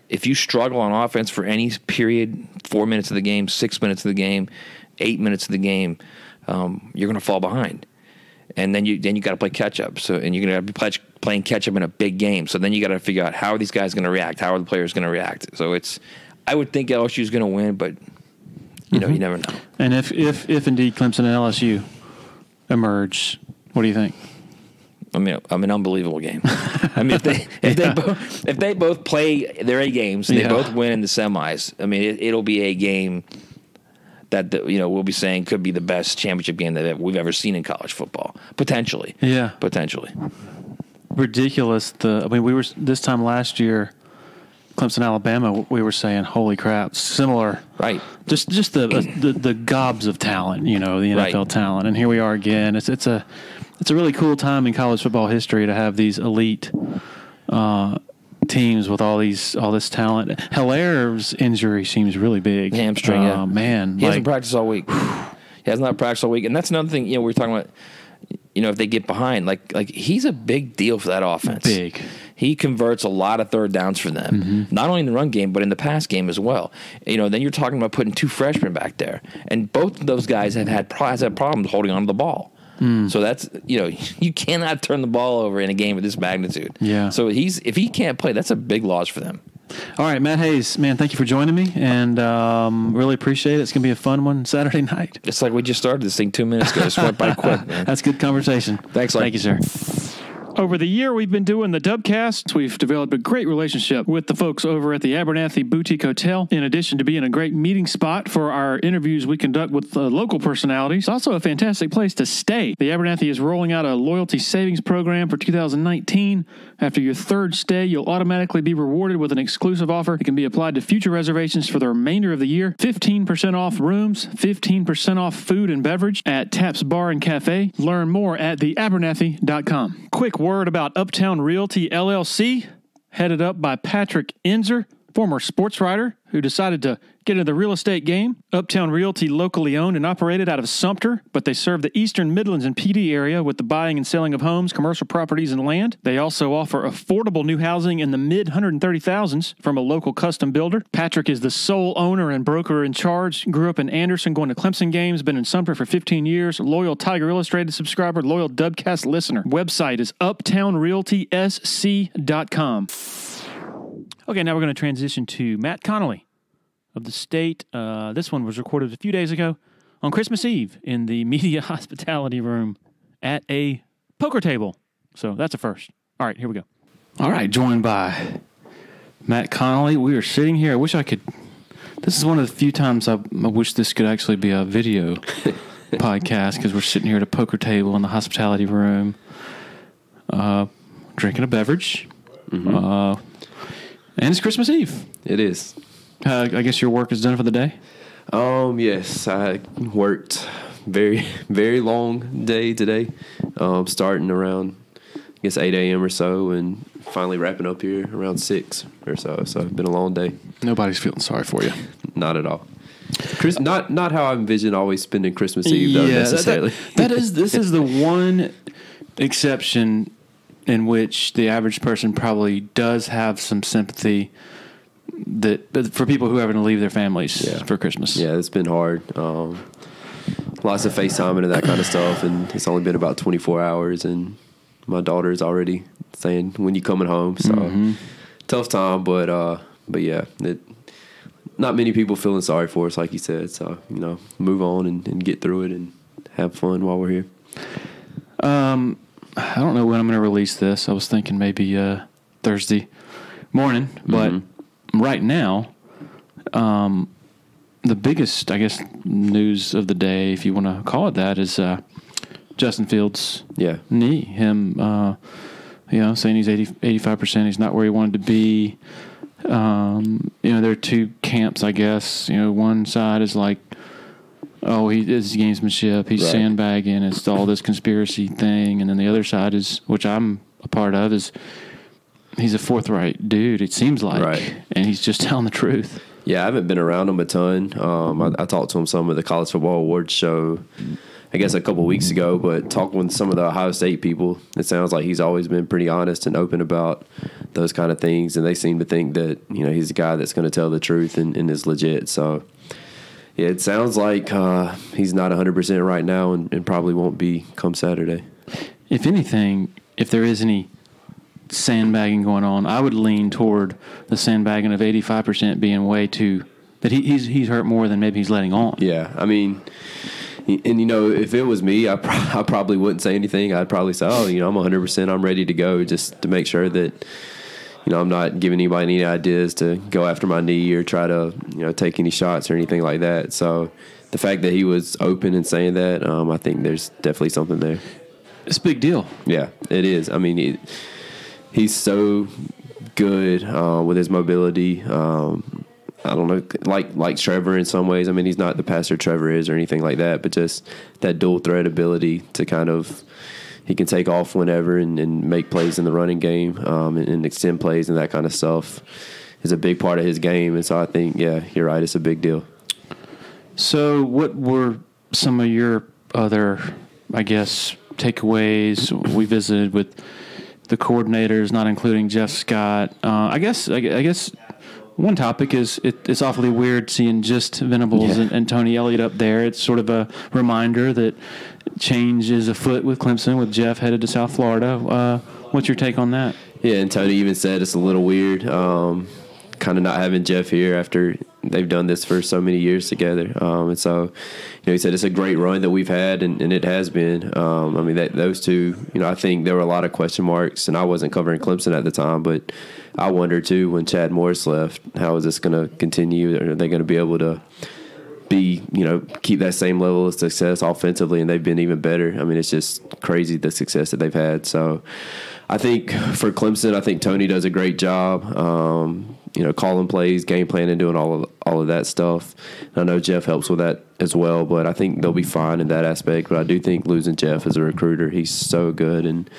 S2: if you struggle on offense for any period, 4 minutes of the game, 6 minutes of the game, 8 minutes of the game, you're going to fall behind, and then you got to play catch up. So and you're going to be playing catch up in a big game. So then you got to figure out how are these guys going to react? How are the players going to react? So I would think LSU is going to win, but you never know. And
S1: if indeed Clemson and LSU emerge, what do you think?
S2: An unbelievable game. If they both play their A games, and they both win in the semis. It'll be a game that we'll be saying could be the best championship game that we've ever seen in college football, potentially. Yeah, potentially.
S1: Ridiculous. We were this time last year, Clemson, Alabama. We were saying, "Holy crap!" Similar,
S2: right?
S1: Just the gobs of talent, the NFL talent, and here we are again. It's a really cool time in college football history to have these elite teams with all this talent. Hilaire's injury seems really big.
S2: Hamstring,
S1: man.
S2: He hasn't practiced all week. He has not practiced all week. And that's another thing, we were talking about, if they get behind, like he's a big deal for that offense.
S1: Big.
S2: He converts a lot of third downs for them, not only in the run game, but in the pass game as well. Then you're talking about putting two freshmen back there. And both of those guys have had problems holding on to the ball. So that's, you cannot turn the ball over in a game of this magnitude.
S1: Yeah.
S2: So if he can't play, that's a big loss for them.
S1: All right, Matt Hayes, man, thank you for joining me, and really appreciate it. It's going to be a fun one Saturday night.
S2: It's like we just started this thing 2 minutes ago. It went by quick, man.
S1: That's good conversation.
S2: Thanks, Larry.
S1: Thank you, sir. Over the year we've been doing the Dubcast, we've developed a great relationship with the folks over at the Abernathy Boutique Hotel. In addition to being a great meeting spot for our interviews we conduct with local personalities, it's also a fantastic place to stay. The Abernathy is rolling out a loyalty savings program for 2019. After your third stay, you'll automatically be rewarded with an exclusive offer that can be applied to future reservations for the remainder of the year. 15% off rooms, 15% off food and beverage at Taps Bar and Cafe. Learn more at theabernathy.com. Quick word about Uptown Realty LLC, headed up by Patrick Enzer, former sports writer who decided to get into the real estate game. Uptown Realty, locally owned and operated out of Sumter, but they serve the Eastern Midlands and PD area with the buying and selling of homes, commercial properties, and land. They also offer affordable new housing in the mid-130,000s from a local custom builder. Patrick is the sole owner and broker in charge. Grew up in Anderson, going to Clemson games, been in Sumter for 15 years, loyal Tiger Illustrated subscriber, loyal Dubcast listener. Website is uptownrealtysc.com. Okay, now we're going to transition to Matt Connolly of The State. This one was recorded a few days ago on Christmas Eve in the media hospitality room at a poker table. So that's a first. All right, here we go. All right, joined by Matt Connolly. We are sitting here. I wish I could. This is one of the few times I wish this could actually be a video podcast, because we're sitting here at a poker table in the hospitality room, drinking a beverage. And it's Christmas Eve.
S3: It is.
S1: I guess your work is done for the day?
S3: Yes, I worked very, very long day today, starting around, 8 a.m. or so, and finally wrapping up here around 6 or so. So it's been a long day.
S1: Nobody's feeling sorry for you.
S3: Not at all. Not how I envision always spending Christmas Eve, though, necessarily.
S1: This is the one exception in which the average person probably does have some sympathy that for people who are having to leave their families for Christmas.
S3: Yeah, it's been hard. Lots of FaceTiming and that kind of stuff, and it's only been about 24 hours, and my daughter's already saying, "When you coming home?" So tough time, but yeah, not many people feeling sorry for us, like you said. So move on and get through it and have fun while we're here.
S1: I don't know when I'm going to release this. I was thinking maybe Thursday morning, but right now, the biggest, I guess, news of the day, if you want to call it that, is Justin Fields' knee. Him, saying he's 85%. He's not where he wanted to be. There are two camps, I guess. One side is like, oh, it's gamesmanship. He's sandbagging. It's all this conspiracy thing. And then the other side is, which I'm a part of, is he's a forthright dude, it seems like. Right. And he's just telling the truth.
S3: Yeah, I haven't been around him a ton. I talked to him some at the College Football Awards show, I guess a couple weeks ago, but talking with some of the Ohio State people, it sounds like he's always been pretty honest and open about those kind of things. And they seem to think that, he's a guy that's going to tell the truth and is legit. So, yeah, it sounds like he's not 100% right now and probably won't be come Saturday.
S1: If anything, if there is any sandbagging going on, I would lean toward the sandbagging of 85% being way too, that he's hurt more than maybe he's letting on. Yeah,
S3: I mean, and if it was me, I probably wouldn't say anything. I'd probably say, I'm 100%, I'm ready to go, just to make sure that I'm not giving anybody any ideas to go after my knee or try to take any shots or anything like that. So the fact that he was open and saying that, I think there's definitely something there.
S1: It's a big deal.
S3: Yeah, it is. I mean, he's so good with his mobility. I don't know, like Trevor in some ways. I mean, he's not the passer Trevor is or anything like that, but just that dual threat ability to kind of, he can take off whenever and make plays in the running game and extend plays and that kind of stuff is a big part of his game. And so I think, yeah, you're right, it's a big deal.
S1: So what were some of your other, I guess, takeaways? We visited with the coordinators, not including Jeff Scott. I guess one topic is it's awfully weird seeing just Venables and Tony Elliott up there. It's sort of a reminder that change is afoot with Clemson, with Jeff headed to South Florida. What's your take on that?
S3: Yeah, and Tony even said it's a little weird, kind of not having Jeff here after they've done this for so many years together. And so, he said it's a great run that we've had, and it has been. I mean, those two, I think there were a lot of question marks, and I wasn't covering Clemson at the time, but I wondered too when Chad Morris left, how is this going to continue? Are they going to be able to keep that same level of success offensively? And they've been even better. I mean, it's just crazy the success that they've had. So I think for Clemson, I think Tony does a great job, calling plays, game planning, doing all of that stuff. I know Jeff helps with that as well, but I think they'll be fine in that aspect. But I do think losing Jeff as a recruiter, he's so good and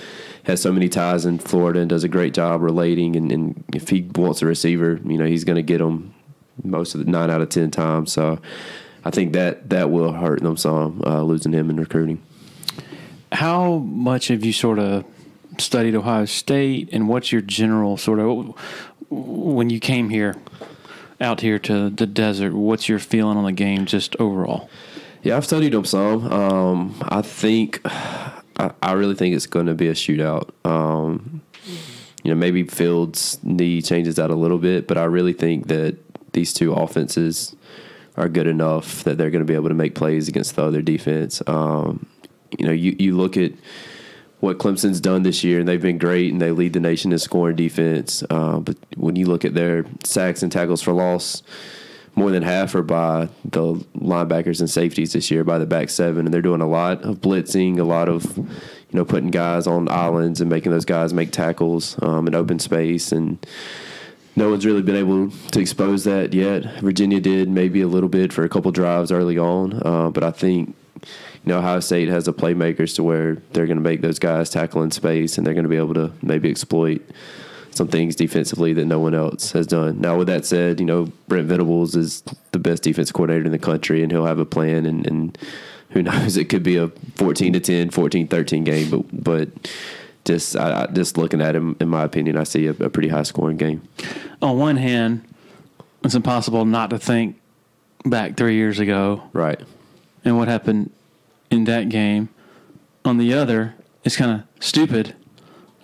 S3: has so many ties in Florida and does a great job relating. And if he wants a receiver, he's going to get them most of the 9 out of 10 times. So I think that will hurt them some, losing him in recruiting.
S1: How much have you sort of studied Ohio State, and what's your general sort of, when you came out here to the desert, what's your feeling on the game just overall?
S3: Yeah, I've studied them some. I really think it's going to be a shootout. Maybe Fields' knee changes that a little bit, but I really think that these two offenses are good enough that they're going to be able to make plays against the other defense. You look at what Clemson's done this year, and they've been great, and they lead the nation in scoring defense. But when you look at their sacks and tackles for loss, more than half are by the linebackers and safeties this year, by the back seven, and they're doing a lot of blitzing, a lot of putting guys on islands and making those guys make tackles in open space, and no one's really been able to expose that yet. Virginia did maybe a little bit for a couple drives early on, but I think Ohio State has the playmakers to where they're going to make those guys tackle in space, and they're going to be able to maybe exploit some things defensively that no one else has done. Now, with that said, Brent Venables is the best defense coordinator in the country, and he'll have a plan, and who knows, it could be a 14-10, 14-13 game, but just looking at him, in my opinion, I see a pretty high-scoring game.
S1: On one hand, it's impossible not to think back 3 years ago.
S3: Right.
S1: And what happened in that game. On the other, it's kind of stupid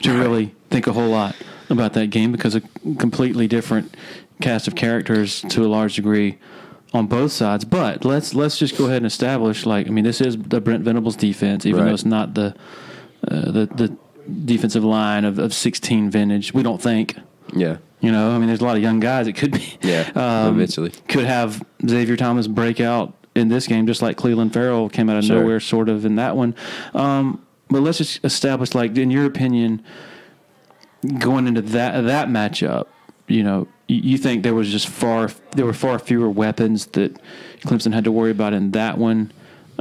S1: to really think a whole lot about that game because a completely different cast of characters to a large degree on both sides. But let's just go ahead and establish, this is the Brent Venables defense, even though it's not the defensive line of 16 vintage. We don't think.
S3: Yeah.
S1: There's a lot of young guys. It could be.
S3: Yeah, eventually.
S1: Could have Xavier Thomas break out in this game, just like Cleveland Farrell came out of nowhere, sort of, in that one. But let's just establish, in your opinion, going into that matchup, you think there were far fewer weapons that Clemson had to worry about in that one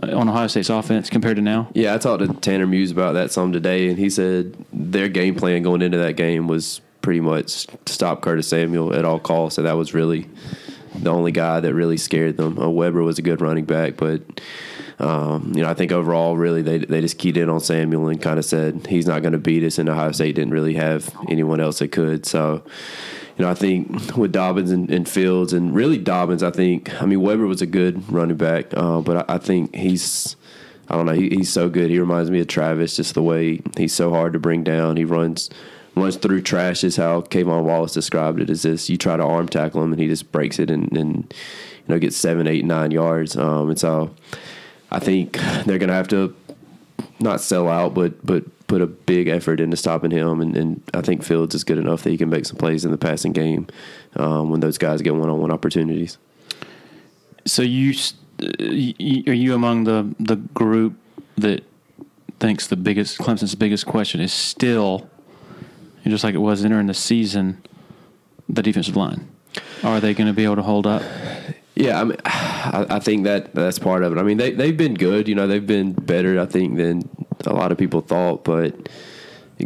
S1: on Ohio State's offense compared to now? Yeah,
S3: I talked to Tanner Muse about that some today, and he said their game plan going into that game was pretty much stop Curtis Samuel at all costs, and that was really the only guy that really scared them. Weber was a good running back, but I think overall, really, they just keyed in on Samuel and kind of said he's not going to beat us, and Ohio State didn't really have anyone else that could. So, I think with Dobbins and Fields, and really Dobbins, Weber was a good running back, but I think he's so good. He reminds me of Travis, just the way he's so hard to bring down. He runs through trash, is how Kayvon Wallace described it, is this: you try to arm tackle him and he just breaks it and gets 7, 8, 9 yards. And so I think they're going to have to not sell out, but put a big effort into stopping him. And I think Fields is good enough that he can make some plays in the passing game when those guys get one-on-one opportunities.
S1: So are you among the group that thinks Clemson's biggest question is still, just like it was entering the season, the defensive line? Are they going to be able to hold up?
S3: Yeah, I think that's part of it. They've been good. They've been better, I think, than a lot of people thought. But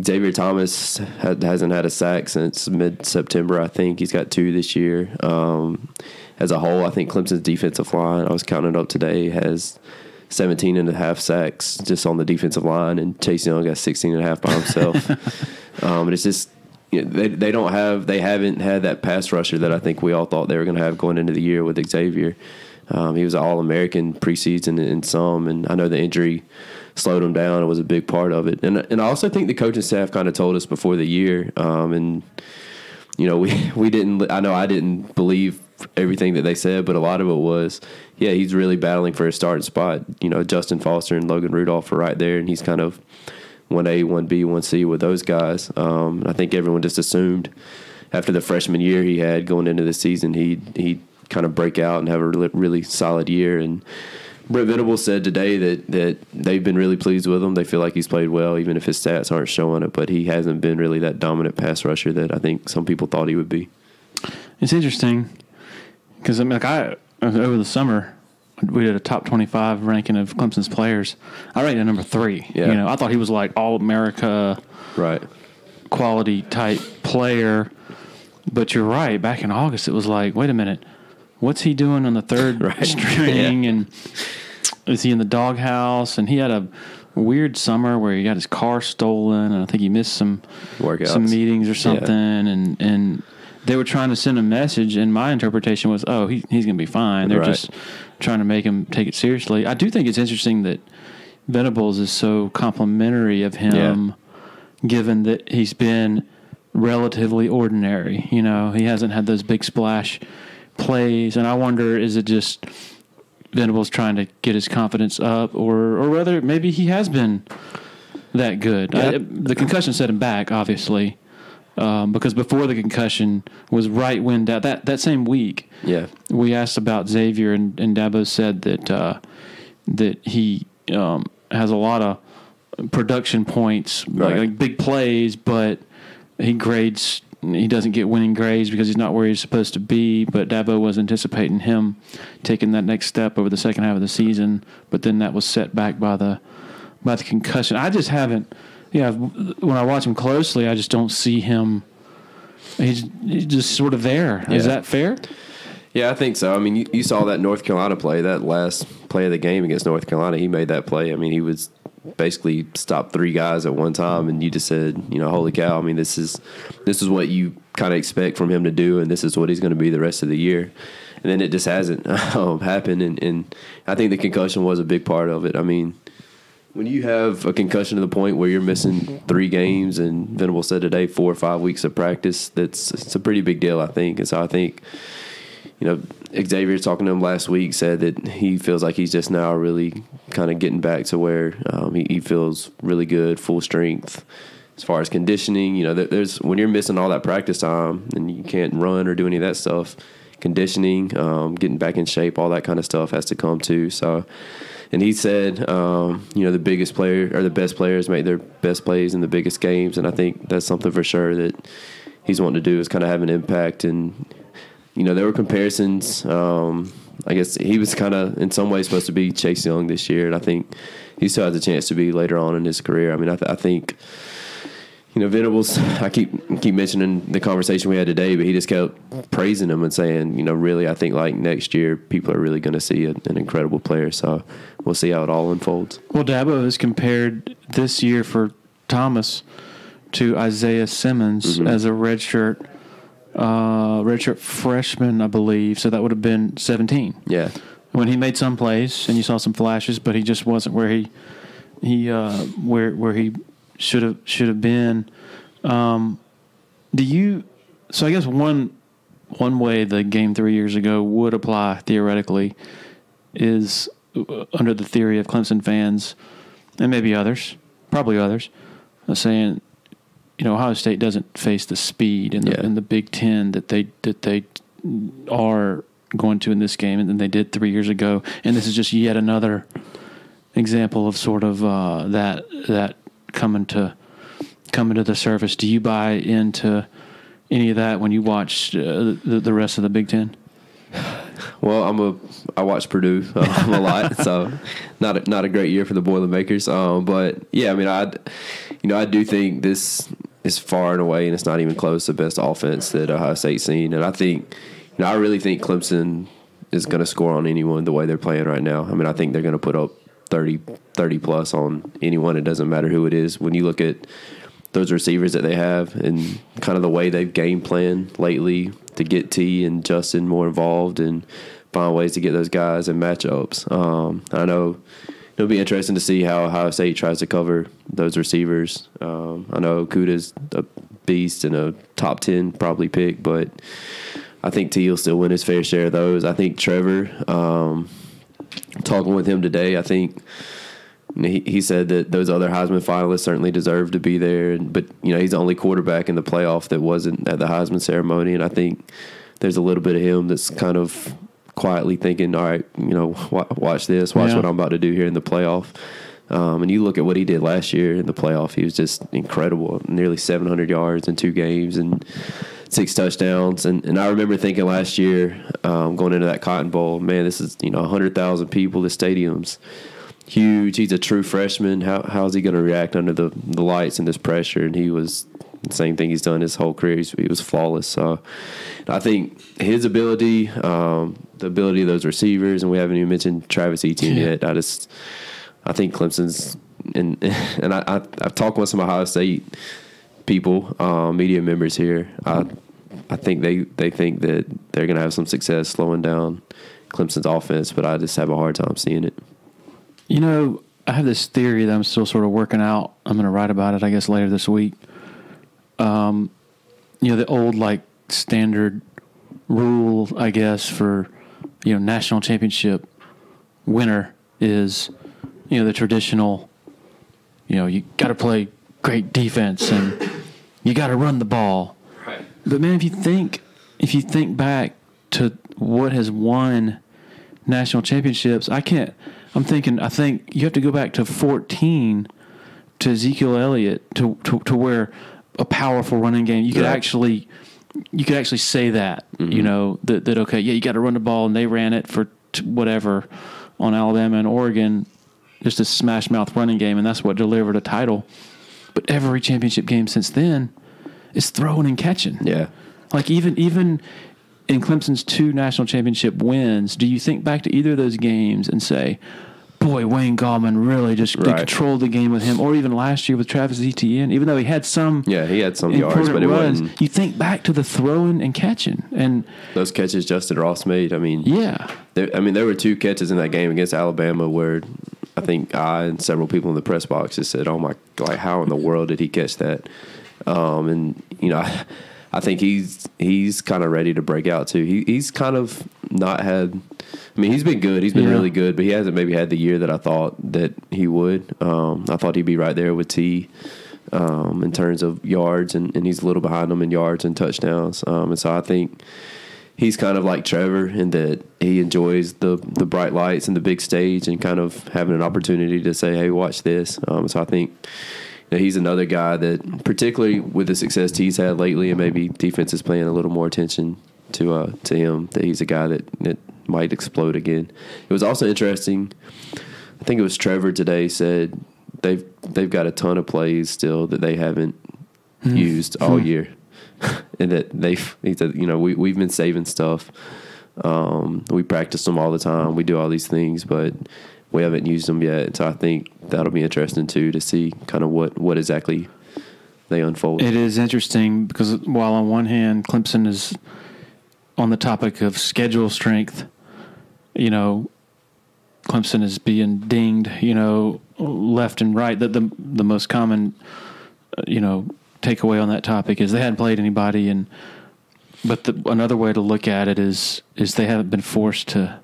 S3: Xavier Thomas hasn't had a sack since mid-September, I think. He's got 2 this year. As a whole, I think Clemson's defensive line, I was counting it up today, has 17 and a half sacks just on the defensive line, and Chase Young got 16 and a half by himself. And it's just, they haven't had that pass rusher that I think we all thought they were going to have going into the year with Xavier. He was an All-American preseason in some, and I know the injury slowed him down. It was a big part of it. And I also think the coaching staff kind of told us before the year, we didn't, I know I didn't believe everything that they said, but a lot of it was, he's really battling for a starting spot. Justin Foster and Logan Rudolph are right there, and he's kind of 1A, 1B, 1C with those guys. I think everyone just assumed after the freshman year he had going into the season, he'd kind of break out and have a really solid year. And Brent Venables said today that they've been really pleased with him. They feel like he's played well, even if his stats aren't showing it, but he hasn't been really that dominant pass rusher that I think some people thought he would be.
S1: It's interesting because over the summer, we did a top 25 ranking of Clemson's players. I ranked at number 3.
S3: Yeah.
S1: I thought he was like All-America,
S3: right,
S1: quality type player. But you're right. Back in August, it was like, wait a minute, what's he doing on the third string? And is he in the doghouse? And he had a weird summer where he got his car stolen, and I think he missed some meetings or something. And they were trying to send a message, and my interpretation was, he's going to be fine. They're just trying to make him take it seriously. I do think it's interesting that Venables is so complimentary of him, given that he's been relatively ordinary. He hasn't had those big splash plays, and I wonder, is it just Venables trying to get his confidence up, or whether maybe he has been that good? The concussion set him back, obviously. Because before the concussion was right when that same week, we asked about Xavier, and Dabo said that he has a lot of production points, like big plays, but he doesn't get winning grades because he's not where he's supposed to be. But Dabo was anticipating him taking that next step over the second half of the season, but then that was set back by the concussion. I just haven't. When I watch him closely, I just don't see him He's just sort of there.
S3: Yeah.
S1: Is that fair?
S3: Yeah, I think so. I mean, you saw that North Carolina play, that last play of the game against North Carolina. He made that play. I mean, he was basically stopped 3 guys at one time, and you just said, holy cow. I mean, this is what you kind of expect from him to do, and this is what he's going to be the rest of the year. And then it just hasn't happened, and I think the concussion was a big part of it. I mean, when you have a concussion to the point where you're missing 3 games, and Venable said today 4 or 5 weeks of practice, it's a pretty big deal, I think. And so I think, Xavier talking to him last week said that he feels like he's just now really kind of getting back to where he feels really good, full strength. As far as conditioning, there's when you're missing all that practice time and you can't run or do any of that stuff, conditioning, getting back in shape, all that kind of stuff has to come too. So, and he said, the biggest player or the best players make their best plays in the biggest games, and I think that's something for sure that he's wanting to do is kind of have an impact. And there were comparisons. I guess he was kind of in some ways supposed to be Chase Young this year, and I think he still has a chance to be later on in his career. I mean, I think. Venables, I keep mentioning the conversation we had today, but he just kept praising him and saying, really, I think like next year people are really going to see an incredible player. So we'll see how it all unfolds.
S1: Well, Dabo has compared this year for Thomas to Isaiah Simmons as a redshirt freshman, I believe. So that would have been 17.
S3: Yeah.
S1: When he made some plays and you saw some flashes, but he just wasn't where he should have been. So I guess one way the game 3 years ago would apply theoretically is under the theory of Clemson fans and maybe others, probably others, saying, Ohio State doesn't face the speed in the Big Ten that they are going to in this game, and they did 3 years ago. And this is just yet another example of sort of that coming to the surface. Do you buy into any of that when you watch the rest of the Big Ten?
S3: Well, I watch Purdue a lot, so not a great year for the Boilermakers. But yeah, I mean, I do think this is far and away, and it's not even close, the best offense that Ohio State's seen. And I think, I really think Clemson is going to score on anyone the way they're playing right now. I mean, I think they're going to put up 30 plus on anyone. It doesn't matter who it is. When you look at those receivers that they have and kind of the way they've game planned lately to get T and Justin more involved and find ways to get those guys in matchups. I know it'll be interesting to see how Ohio State tries to cover those receivers. I know Kuda's a beast and a top 10 probably pick, but I think T will still win his fair share of those. I think Trevor, talking with him today, I think he said that those other Heisman finalists certainly deserve to be there, but he's the only quarterback in the playoff that wasn't at the Heisman ceremony, and I think there's a little bit of him that's kind of quietly thinking, all right, watch this, watch what I'm about to do here in the playoff. And you look at what he did last year in the playoff, he was just incredible, nearly 700 yards in 2 games and 6 touchdowns. And I remember thinking last year, going into that Cotton Bowl, man, this is 100,000 people, the stadium's huge. He's a true freshman. How is he going to react under the lights and this pressure? And he was the same thing he's done his whole career. He was flawless. So I think his ability, the ability of those receivers, and we haven't even mentioned Travis Etienne yet. I think Clemson's and I've talked with some Ohio State people, media members here. I think they think that they're going to have some success slowing down Clemson's offense, but I just have a hard time seeing it.
S1: I have this theory that I'm still sort of working out. I'm going to write about it, I guess, later this week. The old standard rule, I guess, for national championship winner is the traditional. You got to play great defense and you got to run the ball.
S3: Right.
S1: But man, if you think back to what has won national championships, I think you have to go back to 2014 to Ezekiel Elliott to where a powerful running game you could actually say that that okay, yeah, you got to run the ball, and they ran it for whatever on Alabama and Oregon, just a smash mouth running game, and that's what delivered a title. But every championship game since then is throwing and catching.
S3: Yeah.
S1: Like even in Clemson's 2 national championship wins, do you think back to either of those games and say, boy, Wayne Gallman really just controlled the game with him, or even last year with Travis Etienne, even though he had some
S3: he had some yards, but it wasn't.
S1: You think back to the throwing and catching. And
S3: those catches Justin Ross made, there were 2 catches in that game against Alabama where I think I and several people in the press box just said, oh, my, like, how in the world did he catch that? I think he's kind of ready to break out too. He's kind of not had. I mean, he's been good. He's been really good, but he hasn't maybe had the year that I thought that he would. I thought he'd be right there with T in terms of yards, and he's a little behind him in yards and touchdowns. And so I think he's kind of like Trevor in that he enjoys the bright lights and the big stage and kind of having an opportunity to say, hey, watch this. So I think he's another guy that, particularly with the success T's had lately, and maybe defense is paying a little more attention to him, that he's a guy that might explode again. It was also interesting. I think it was Trevor today said they've got a ton of plays still that they haven't used all year, and that he said, we've been saving stuff. We practice them all the time. We do all these things, but we haven't used them yet. So I think that'll be interesting too, to see kind of what exactly they unfold.
S1: It is interesting because while on one hand Clemson is on the topic of schedule strength, Clemson is being dinged, left and right. The most common, takeaway on that topic is they hadn't played anybody, but another way to look at it is they haven't been forced to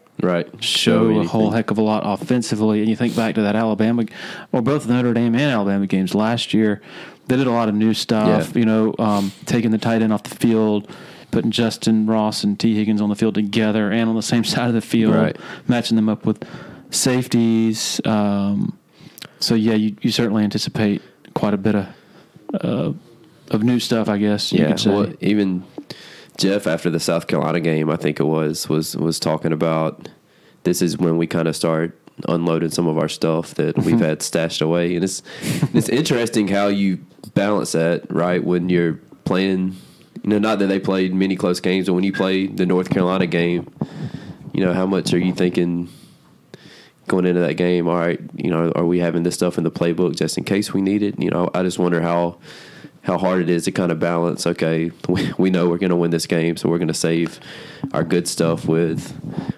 S1: show a whole heck of a lot offensively. And you think back to that Alabama, or both Notre Dame and Alabama games last year, they did a lot of new stuff, taking the tight end off the field, putting Justin Ross and T. Higgins on the field together and on the same side of the field, matching them up with safeties. You certainly anticipate quite a bit of new stuff, I guess. You could say.
S3: Well, even Jeff, after the South Carolina game, I think it was talking about this is when we kind of start unloading some of our stuff that we've had stashed away. And it's interesting how you balance that, right, when you're playing, not that they played many close games, but when you play the North Carolina game, how much are you thinking going into that game, all right, are we having this stuff in the playbook just in case we need it? I just wonder how hard it is to kind of balance, okay, we know we're going to win this game, so we're going to save our good stuff with,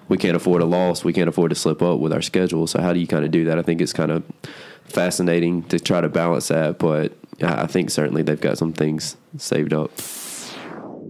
S3: we can't afford a loss, we can't afford to slip up with our schedule. So how do you kind of do that? I think it's kind of fascinating to try to balance that, but I think certainly they've got some things saved up.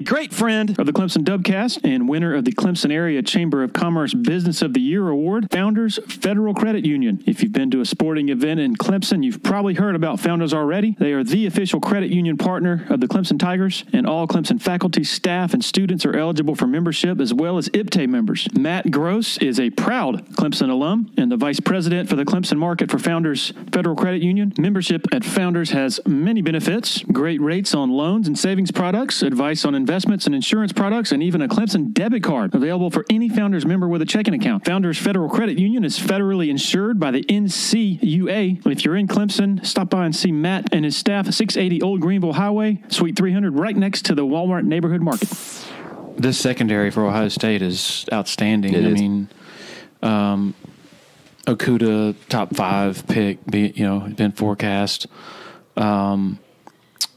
S1: Great friend of the Clemson Dubcast and winner of the Clemson Area Chamber of Commerce Business of the Year Award, Founders Federal Credit Union. If you've been to a sporting event in Clemson, you've probably heard about Founders already. They are the official credit union partner of the Clemson Tigers, and all Clemson faculty, staff, and students are eligible for membership, as well as IPTAY members. Matt Gross is a proud Clemson alum and the vice president for the Clemson market for Founders Federal Credit Union. Membership at Founders has many benefits: great rates on loans and savings products, advice on investments and insurance products, and even a Clemson debit card available for any Founders member with a checking account. Founders Federal Credit Union is federally insured by the NCUA. If you're in Clemson, stop by and see Matt and his staff, 680 Old Greenville Highway, Suite 300, right next to the Walmart Neighborhood Market. This secondary for Ohio State is outstanding. Mean, Okuda, top 5 pick, been forecast. Sean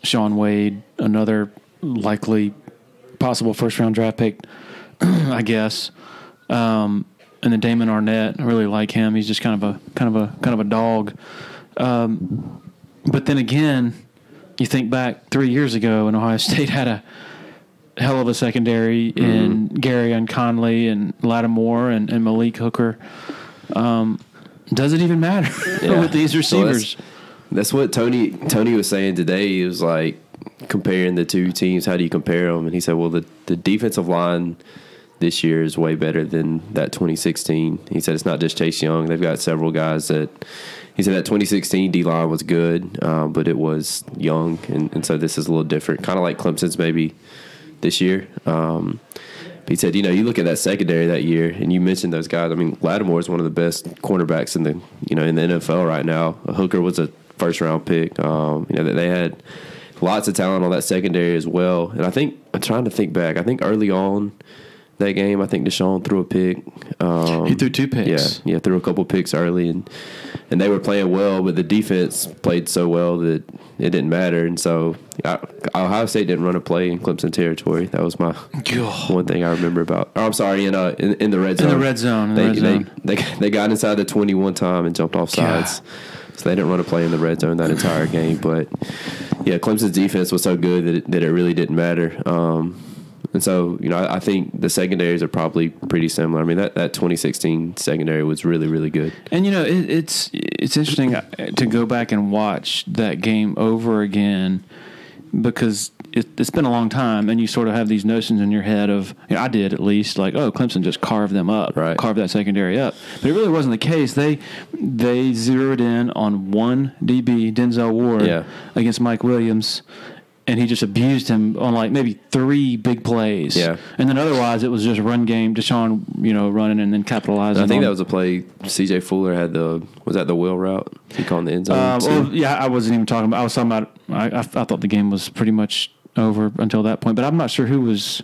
S1: Wade, another likely possible first-round draft pick, I guess. And then Damon Arnett, I really like him. He's just kind of a dog. But then again, you think back 3 years ago, and Ohio State had a hell of a secondary in Gary and Connolly and Lattimore and Malik Hooker. Does it even matter with these receivers?
S3: So that's what Tony was saying today. He was like, comparing the two teams, how do you compare them? And he said, well, the defensive line this year is way better than that 2016. He said it's not just Chase Young. They've got several guys that – he said that 2016 D-line was good, but it was young, and so this is a little different, kind of like Clemson's maybe this year. But he said, you look at that secondary that year, and you mentioned those guys. I mean, Lattimore is one of the best cornerbacks in the NFL right now. Hooker was a first-round pick. They lots of talent on that secondary as well. And I think I'm trying to think back. I think early on that game, I think Deshaun threw a pick.
S1: He threw 2 picks.
S3: Yeah, threw a couple picks early, and they were playing well, but the defense played so well that it didn't matter. And so Ohio State didn't run a play in Clemson territory. That was my one thing I remember about. Oh, I'm sorry, in the red zone.
S1: In the red zone.
S3: They got inside the 20 one time and jumped off sides. So they didn't run a play in the red zone that entire game. But yeah, Clemson's defense was so good that it really didn't matter. And so, I think the secondaries are probably pretty similar. I mean, that 2016 secondary was really, really good.
S1: And, it's interesting to go back and watch that game over again because it's been a long time, and you sort of have these notions in your head of, I did at least, like, oh, Clemson just carved them up,
S3: right.
S1: Carved that secondary up. But it really wasn't the case. They zeroed in on one DB, Denzel Ward, against Mike Williams, and he just abused him on like maybe 3 big plays. Yeah. And then otherwise it was just run game, Deshaun, running and then capitalizing.
S3: I think that was a play C.J. Fuller had was that the wheel route? He called in the end zone.
S1: I wasn't even talking about, I was talking about, I thought the game was pretty much over until that point, but I'm not sure who was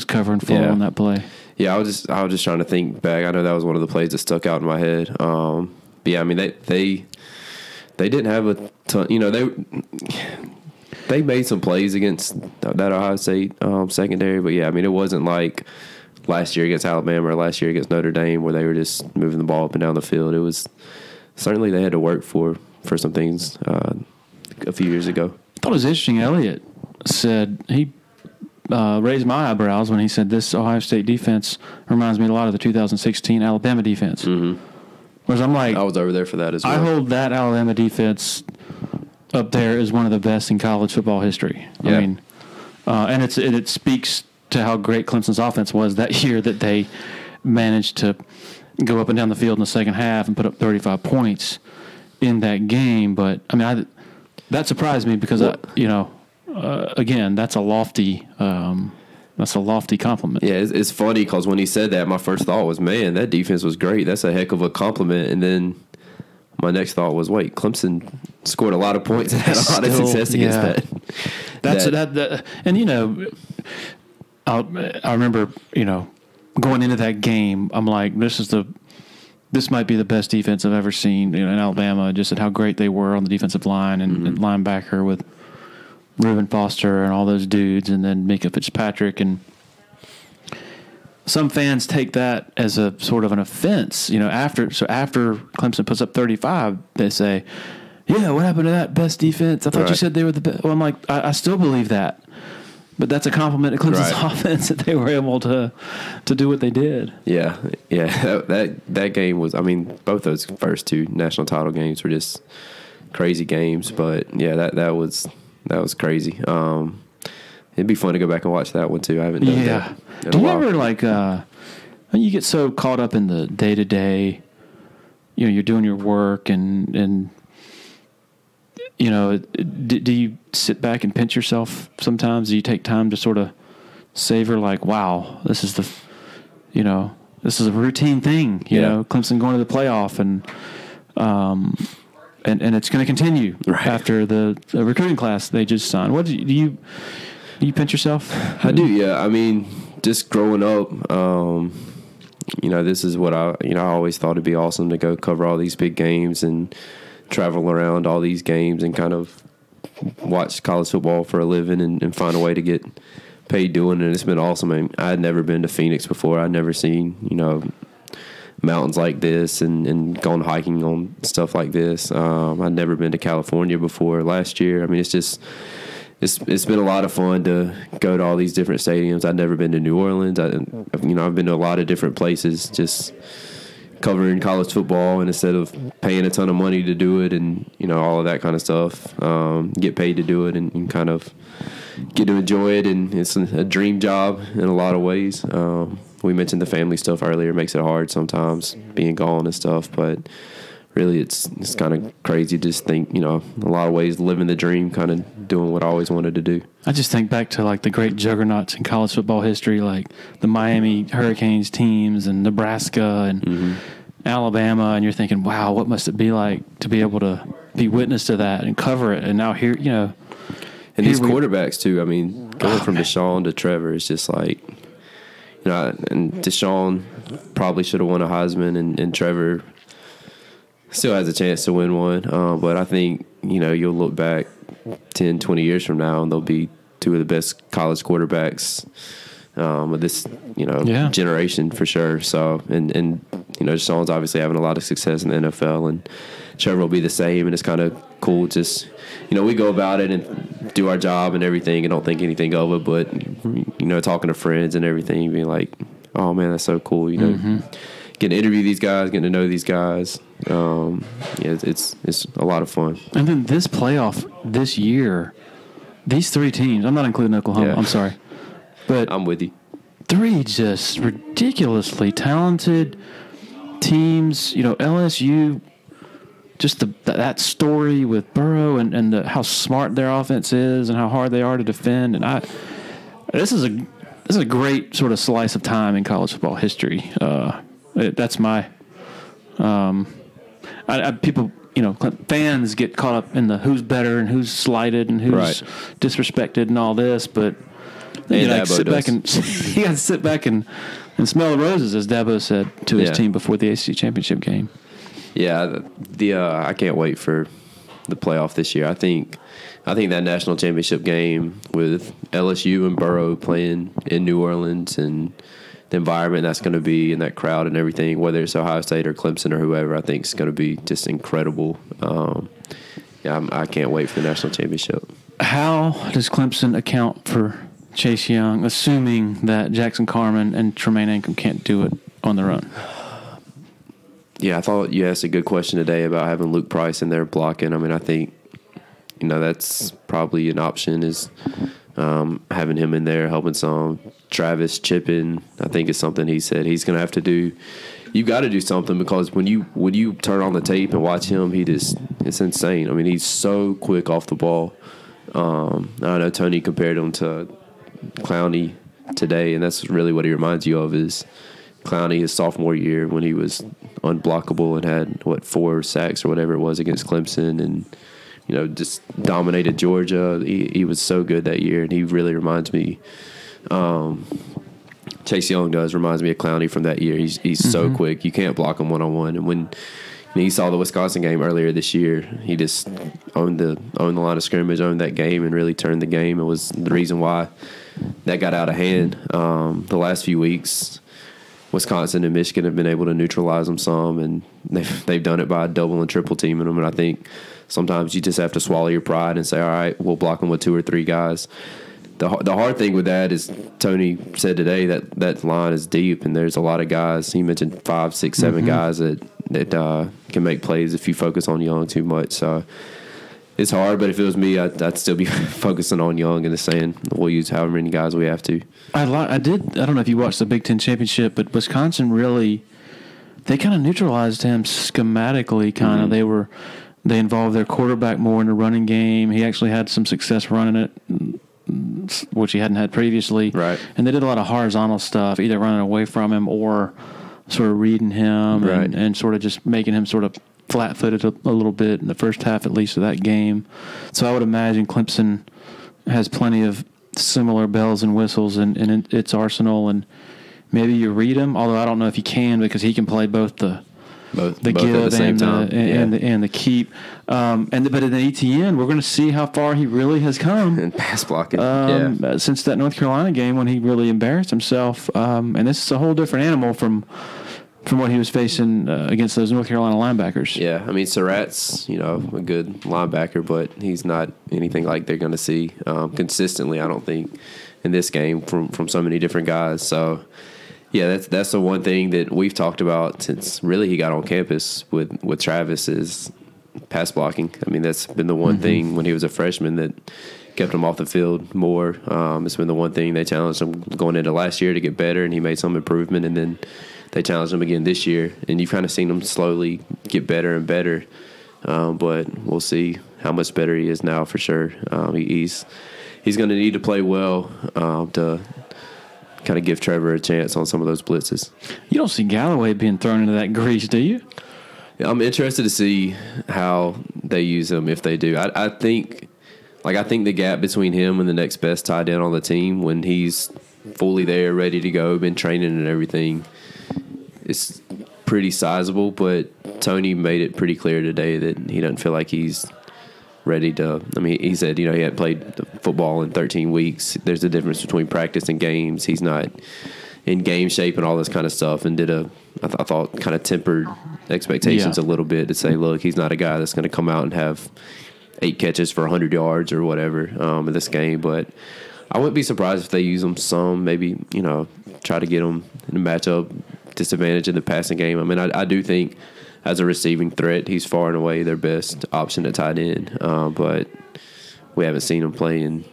S1: covering Fuller on that play. Yeah,
S3: I was just trying to think back. I know that was one of the plays that stuck out in my head. But yeah, I mean, they didn't have a ton, they made some plays against that Ohio State secondary, but yeah, I mean, it wasn't like last year against Alabama or last year against Notre Dame where they were just moving the ball up and down the field. It was certainly they had to work for some things a few years ago.
S1: I thought it was interesting. Elliott said he raised my eyebrows when he said this Ohio State defense reminds me a lot of the 2016 Alabama defense. Mm-hmm. Whereas I'm like,
S3: I was over there for that as well.
S1: I hold that Alabama defense up there is one of the best in college football history.
S3: Yeah.
S1: I mean, and it speaks to how great Clemson's offense was that year that they managed to go up and down the field in the second half and put up 35 points in that game. But I mean, that surprised me because again, that's a lofty compliment.
S3: Yeah, it's funny because when he said that, my first thought was, man, that defense was great. That's a heck of a compliment. And then my next thought was, wait, Clemson scored a lot of points and had a lot of success against that.
S1: I remember, going into that game, I'm like, this might be the best defense I've ever seen in Alabama, just at how great they were on the defensive line and linebacker with Reuben Foster and all those dudes, and then Micah Fitzpatrick. And some fans take that as a sort of an offense, after Clemson puts up 35, they say, yeah, what happened to that best defense? I thought you said they were the best. Well, I'm like, I still believe that. But that's a compliment to Clemson's offense that they were able to do what they did.
S3: Yeah. That game was, I mean, both those first 2 national title games were just crazy games. But, yeah, that was crazy. It'd be fun to go back and watch that one, too. I haven't done that in a while.
S1: Do you ever, when you get so caught up in the day-to-day, you're doing your work and do you sit back and pinch yourself sometimes? Do you take time to sort of savor, like, wow, this is this is a routine thing, you know, Clemson going to the playoff and it's going to continue after the recruiting class they just signed. What do you pinch yourself?
S3: I do, yeah. I mean, just growing up, this is what I always thought it'd be awesome to go cover all these big games and travel around all these games and kind of watch college football for a living and find a way to get paid doing it. It's been awesome. I mean, I had never been to Phoenix before. I'd never seen, mountains like this and gone hiking on stuff like this. I'd never been to California before last year. I mean, it's been a lot of fun to go to all these different stadiums. I'd never been to New Orleans. I've been to a lot of different places just covering college football, and instead of paying a ton of money to do it and, all of that kind of stuff, get paid to do it and kind of get to enjoy it. And it's a dream job in a lot of ways. We mentioned the family stuff earlier. It makes it hard sometimes being gone and stuff, but really it's kind of crazy to just think, a lot of ways living the dream, kind of doing what I always wanted to do.
S1: I just think back to like the great juggernauts in college football history, like the Miami Hurricanes teams and Nebraska and Alabama, and you're thinking, wow, what must it be like to be able to be witness to that and cover it? And now here,
S3: And these quarterbacks, too, I mean, going from Deshaun to Trevor is just like, and Deshaun probably should have won a Heisman, and Trevor still has a chance to win one. But I think, you'll look back 10, 20 years from now, and they'll be two of the best college quarterbacks of this, generation for sure. So, and Deshaun's obviously having a lot of success in the NFL, and Trevor will be the same, and it's kind of cool. Just, we go about it and do our job and everything and don't think anything of it, but, talking to friends and everything, being like, oh, man, that's so cool, getting to interview these guys, getting to know these guys. It's a lot of fun.
S1: And then this playoff this year, these three teams, I'm not including Oklahoma,
S3: Yeah.
S1: I'm sorry, but
S3: I'm with you.
S1: Three just ridiculously talented teams. LSU, just that story with Burrow and how smart their offense is and how hard they are to defend. And this is a great sort of slice of time in college football history. That's my people. Fans get caught up in the who's better and who's slighted and who's disrespected and all this, but you got to sit back and smell the roses, as Dabo said to his team before the ACC championship game.
S3: Yeah, I can't wait for the playoff this year. I think that national championship game with LSU and Burrow playing in New Orleans and the environment that's going to be in that crowd and everything, whether it's Ohio State or Clemson or whoever, I think is going to be just incredible. I can't wait for the national championship. How
S1: does Clemson account for Chase Young, assuming that Jackson Carman and Tremaine Ancham can't do it on their own?
S3: Yeah, I thought you asked a good question today about having Luke Price in there blocking. I mean, I think, that's probably an option is having him in there helping some. Travis chipping, I think, is something he said he's going to have to do. You got to do something because when you turn on the tape and watch him, it's insane. I mean, he's so quick off the ball. I know Tony compared him to Clowney today, and that's really what he reminds you of is Clowney his sophomore year when he was unblockable and had 4 sacks or whatever it was against Clemson and just dominated Georgia. He was so good that year, and he really reminds me. Chase Young reminds me of Clowney from that year. He's so quick, you can't block him one-on-one. And when you saw the Wisconsin game earlier this year, he just owned the line of scrimmage, owned that game, and really turned the game. It was the reason why that got out of hand. The last few weeks, Wisconsin and Michigan have been able to neutralize them some, and they've done it by double and triple teaming them. And I think sometimes you just have to swallow your pride and say, all right, we'll block them with 2 or 3 guys. The hard thing with that is Tony said today that line is deep, and there's a lot of guys. He mentioned 5, 6, 7 guys that can make plays if you focus on Young too much. So it's hard, but if it was me, I'd still be focusing on Young and just saying we'll use however many guys we have to.
S1: I don't know if you watched the Big Ten championship, but Wisconsin really they kind of neutralized him schematically. They involved their quarterback more in the running game. He actually had some success running it, which he hadn't had previously.
S3: Right.
S1: And they did a lot of horizontal stuff, either running away from him or sort of reading him and sort of just making him sort of flat-footed a little bit in the first half, at least, of that game. So I would imagine Clemson has plenty of similar bells and whistles in its arsenal, and maybe you read him, although I don't know if you can because he can play both the give
S3: at the same time.
S1: And the keep. But in the ETN, we're going to see how far he really has come.
S3: And pass blocking.
S1: Since that North Carolina game when he really embarrassed himself. And this is a whole different animal from what he was facing against those North Carolina linebackers.
S3: Yeah, I mean, Surratt's, a good linebacker, but he's not anything like they're going to see consistently, I don't think, in this game from so many different guys. So, yeah, that's the one thing that we've talked about since really he got on campus with Travis is pass blocking. I mean, that's been the one thing when he was a freshman that kept him off the field more. It's been the one thing they challenged him going into last year to get better, and he made some improvement, and then they challenged him again this year, and you've kind of seen him slowly get better and better. But we'll see how much better he is now for sure. He's going to need to play well to kind of give Trevor a chance on some of those blitzes.
S1: You don't see Galloway being thrown into that grease, do you?
S3: I'm interested to see how they use him if they do. I think Like, I think the gap between him and the next best tight end on the team, when he's fully there, ready to go, been training and everything, is pretty sizable. But Tony made it pretty clear today that he doesn't feel like he's ready to. I mean, he said, he hadn't played football in 13 weeks. There's a difference between practice and games. He's not in game shape and all this kind of stuff, and I thought kind of tempered expectations a little bit to say, look, he's not a guy that's going to come out and have 8 catches for 100 yards or whatever in this game. But I wouldn't be surprised if they use him some, maybe, try to get him in a matchup disadvantage in the passing game. I mean, I do think as a receiving threat, he's far and away their best option at tight end. But we haven't seen him play in,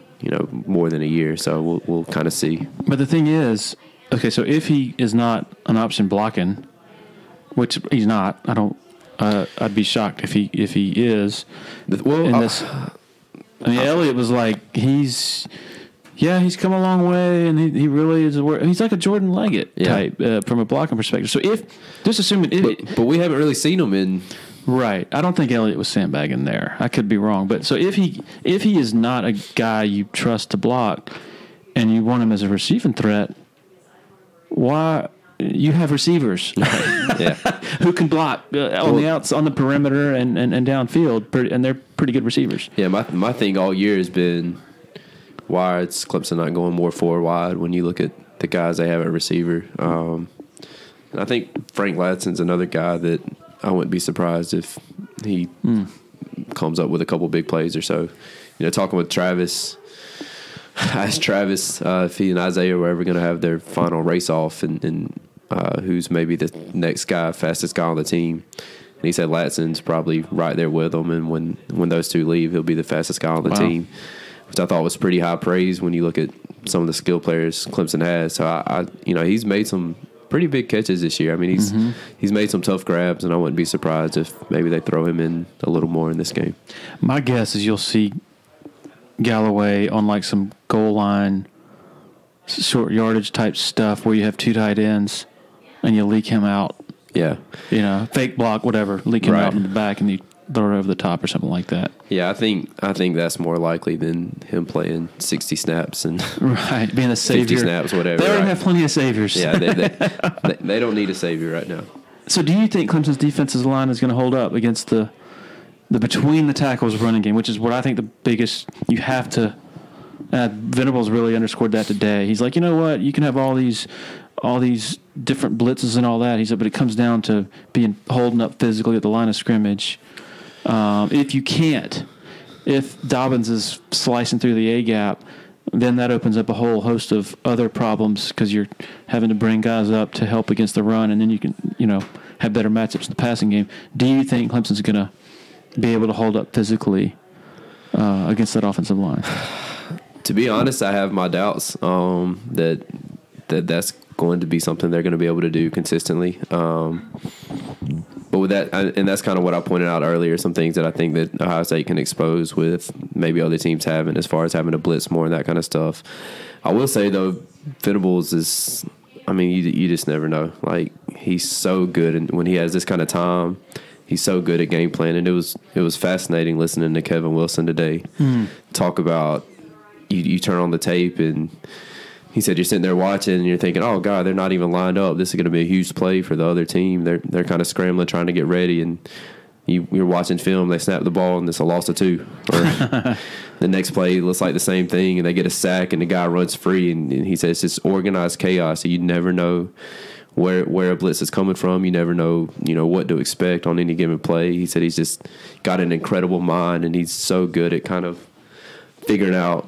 S3: more than a year, so we'll kind of see.
S1: But the thing is, okay, so if he is not an option blocking, which he's not, I'd be shocked if he is. Elliott was like, he's come a long way, and he really is. He's like a Jordan Leggett type from a blocking perspective. So but
S3: we haven't really seen him in.
S1: Right, I don't think Elliott was sandbagging there. I could be wrong, but so if he is not a guy you trust to block, and you want him as a receiving threat, why? You have receivers who can block on the outs, on the perimeter, and downfield, and they're pretty good receivers.
S3: Yeah, my thing all year has been, why is Clemson not going more forward wide when you look at the guys they have at receiver? And I think Frank Ladson's another guy that I wouldn't be surprised if he comes up with a couple big plays or so. Talking with Travis, I asked Travis if he and Isaiah were ever going to have their final race off and who's maybe the next guy, fastest guy on the team. And he said Latson's probably right there with him, and when those two leave, he'll be the fastest guy on the team, which I thought was pretty high praise when you look at some of the skill players Clemson has. So he's made some pretty big catches this year. I mean, he's made some tough grabs, and I wouldn't be surprised if maybe they throw him in a little more in this game.
S1: My guess is you'll see Galloway on like some goal line, short yardage type stuff where you have 2 tight ends and you leak him out.
S3: Yeah.
S1: Fake block, whatever. Leak him out in the back and you throw it over the top or something like that.
S3: Yeah, I think that's more likely than him playing 60 snaps and
S1: being a savior.
S3: 50 snaps, whatever.
S1: They already have plenty of saviors.
S3: Yeah, they don't need a savior right now.
S1: So do you think Clemson's defensive line is going to hold up against the between the tackles running game, which is what I think the biggest you have to. Venables really underscored that today. He's like, you know what, you can have all these different blitzes and all that. He said, but it comes down to holding up physically at the line of scrimmage. If Dobbins is slicing through the A gap, then that opens up a whole host of other problems because you're having to bring guys up to help against the run, and then you can have better matchups in the passing game. Do you think Clemson's going to be able to hold up physically against that offensive line?
S3: To be honest, I have my doubts that's going to be something they're going to be able to do consistently. But with that, and that's kind of what I pointed out earlier, some things that I think that Ohio State can expose with maybe other teams having, as far as having to blitz more and that kind of stuff. I will say, though, Venables is, I mean, you just never know. Like, he's so good, and when he has this kind of time, he's so good at game planning. It was fascinating listening to Kevin Wilson today talk about, you turn on the tape and he said you're sitting there watching and you're thinking, oh, God, they're not even lined up. This is going to be a huge play for the other team. They're kind of scrambling, trying to get ready, and you're watching film. They snap the ball and it's a loss of 2. Or the next play looks like the same thing, and they get a sack and the guy runs free. And he says it's just organized chaos. So you never know where a blitz is coming from. You never know what to expect on any given play. He said he's just got an incredible mind, and he's so good at kind of figuring out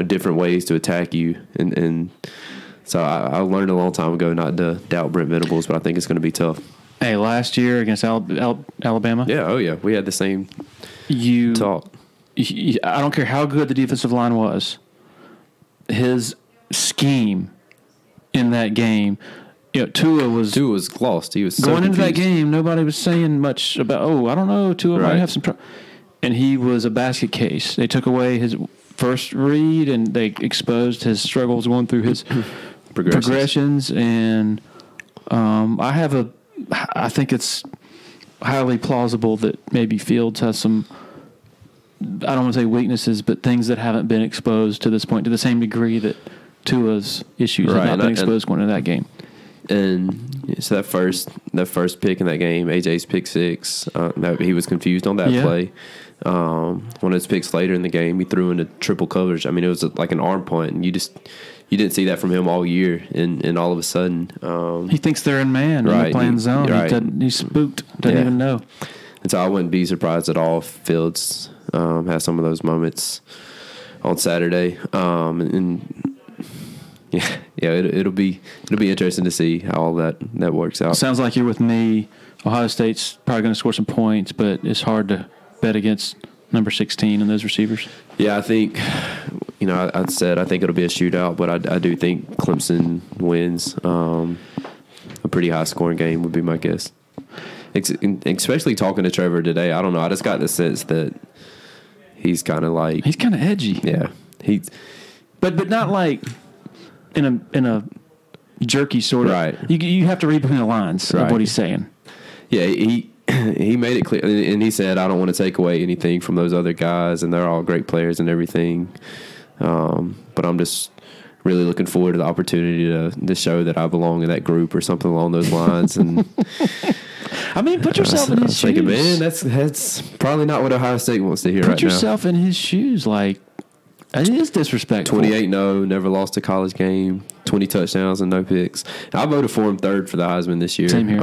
S3: different ways to attack you, and so I learned a long time ago not to doubt Brent Venables, but I think it's going to be tough.
S1: Hey, last year against Alabama,
S3: we had the same talk.
S1: I don't care how good the defensive line was, his scheme in that game. Tua was
S3: lost. He was
S1: going into that
S3: confused.
S1: game. Nobody was saying much about. I don't know. Tua might have some trouble. And he was a basket case. They took away his first read, and they exposed his struggles going through his progressions. And I think it's highly plausible that maybe Fields has some I don't want to say weaknesses, but things that haven't been exposed to this point to the same degree that Tua's issues have not been exposed going into that game.
S3: And so that first pick in that game, AJ's pick 6, he was confused on that play. One of his picks later in the game, he threw into triple coverage. I mean, it was like an arm punt, and you didn't see that from him all year. And all of a sudden,
S1: he thinks they're in man, and they're playing zone. Right. He's spooked, doesn't even know.
S3: And so I wouldn't be surprised at all if Fields has some of those moments on Saturday. It'll be interesting to see how all that works out.
S1: Sounds like you're with me. Ohio State's probably going to score some points, but it's hard to bet against number 16 and those receivers.
S3: Yeah, I think, I think it'll be a shootout, but I do think Clemson wins. A pretty high scoring game would be my guess. Especially talking to Trevor today, I don't know. I just got the sense that he's kind of
S1: edgy.
S3: Yeah,
S1: but not like in a jerky sort of.
S3: Right.
S1: You have to read between the lines of what he's saying.
S3: Yeah, he made it clear, and he said, "I don't want to take away anything from those other guys, and they're all great players and everything. But I'm just really looking forward to the opportunity to show that I belong in that group or something along those lines." And
S1: I mean, put yourself in his shoes.
S3: Thinking, man, that's probably not what Ohio State wants to hear right now.
S1: Put yourself in his shoes. Like, it is disrespectful.
S3: 28-0, never lost a college game, 20 touchdowns and no picks. I voted for him third for the Heisman this year.
S1: Same here.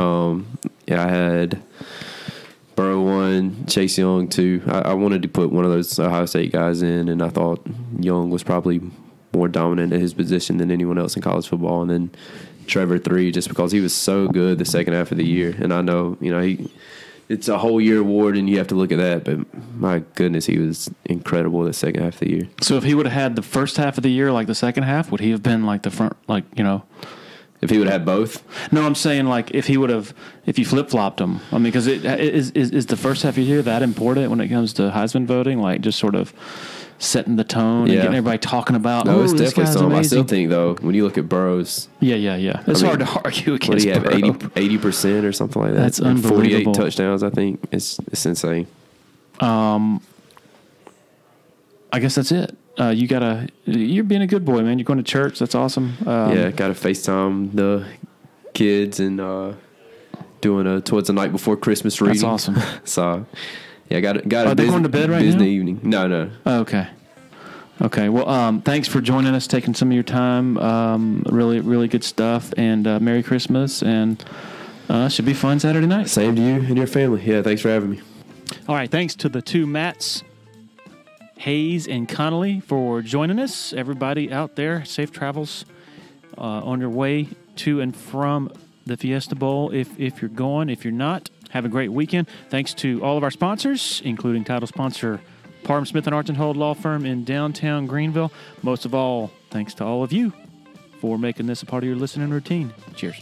S3: I had Burrow 1, Chase Young 2. I wanted to put one of those Ohio State guys in, and I thought Young was probably more dominant at his position than anyone else in college football. And then Trevor 3, just because he was so good the second half of the year. And I know, it's a whole year award, and you have to look at that. But my goodness, he was incredible the second half of the year.
S1: So if he would have had the first half of the year like the second half, would he have been like the front,
S3: If he would have had both?
S1: No, I'm saying if you flip-flopped him. I mean, because is the first half of the year that important when it comes to Heisman voting? Like just sort of setting the tone and getting everybody talking about,
S3: it's
S1: this
S3: definitely
S1: guy's
S3: something.
S1: amazing.
S3: I still think, though, when you look at Burrow's.
S1: Yeah. It's hard to argue against.
S3: What do you have,
S1: Burrow.
S3: 80% or something like that?
S1: That's
S3: and
S1: unbelievable.
S3: 48 touchdowns, I think. It's insane.
S1: I guess that's it. You're being a good boy, man. You're going to church. That's awesome.
S3: Got to FaceTime the kids and doing towards the night before Christmas reading.
S1: That's awesome.
S3: So, got
S1: Are they going to bed right now?
S3: Disney evening. No.
S1: Oh, okay. Well, thanks for joining us, taking some of your time. Really, really good stuff. And Merry Christmas. And should be fun Saturday night.
S3: Same to you and your family. Yeah, thanks for having me.
S1: All right. Thanks to the two Matts, Hayes and Connolly, for joining us. Everybody out there, safe travels on your way to and from the Fiesta Bowl. If you're going, if you're not, have a great weekend. Thanks to all of our sponsors, including title sponsor Parham Smith & Arch & Hold Law Firm in downtown Greenville. Most of all, thanks to all of you for making this a part of your listening routine. Cheers.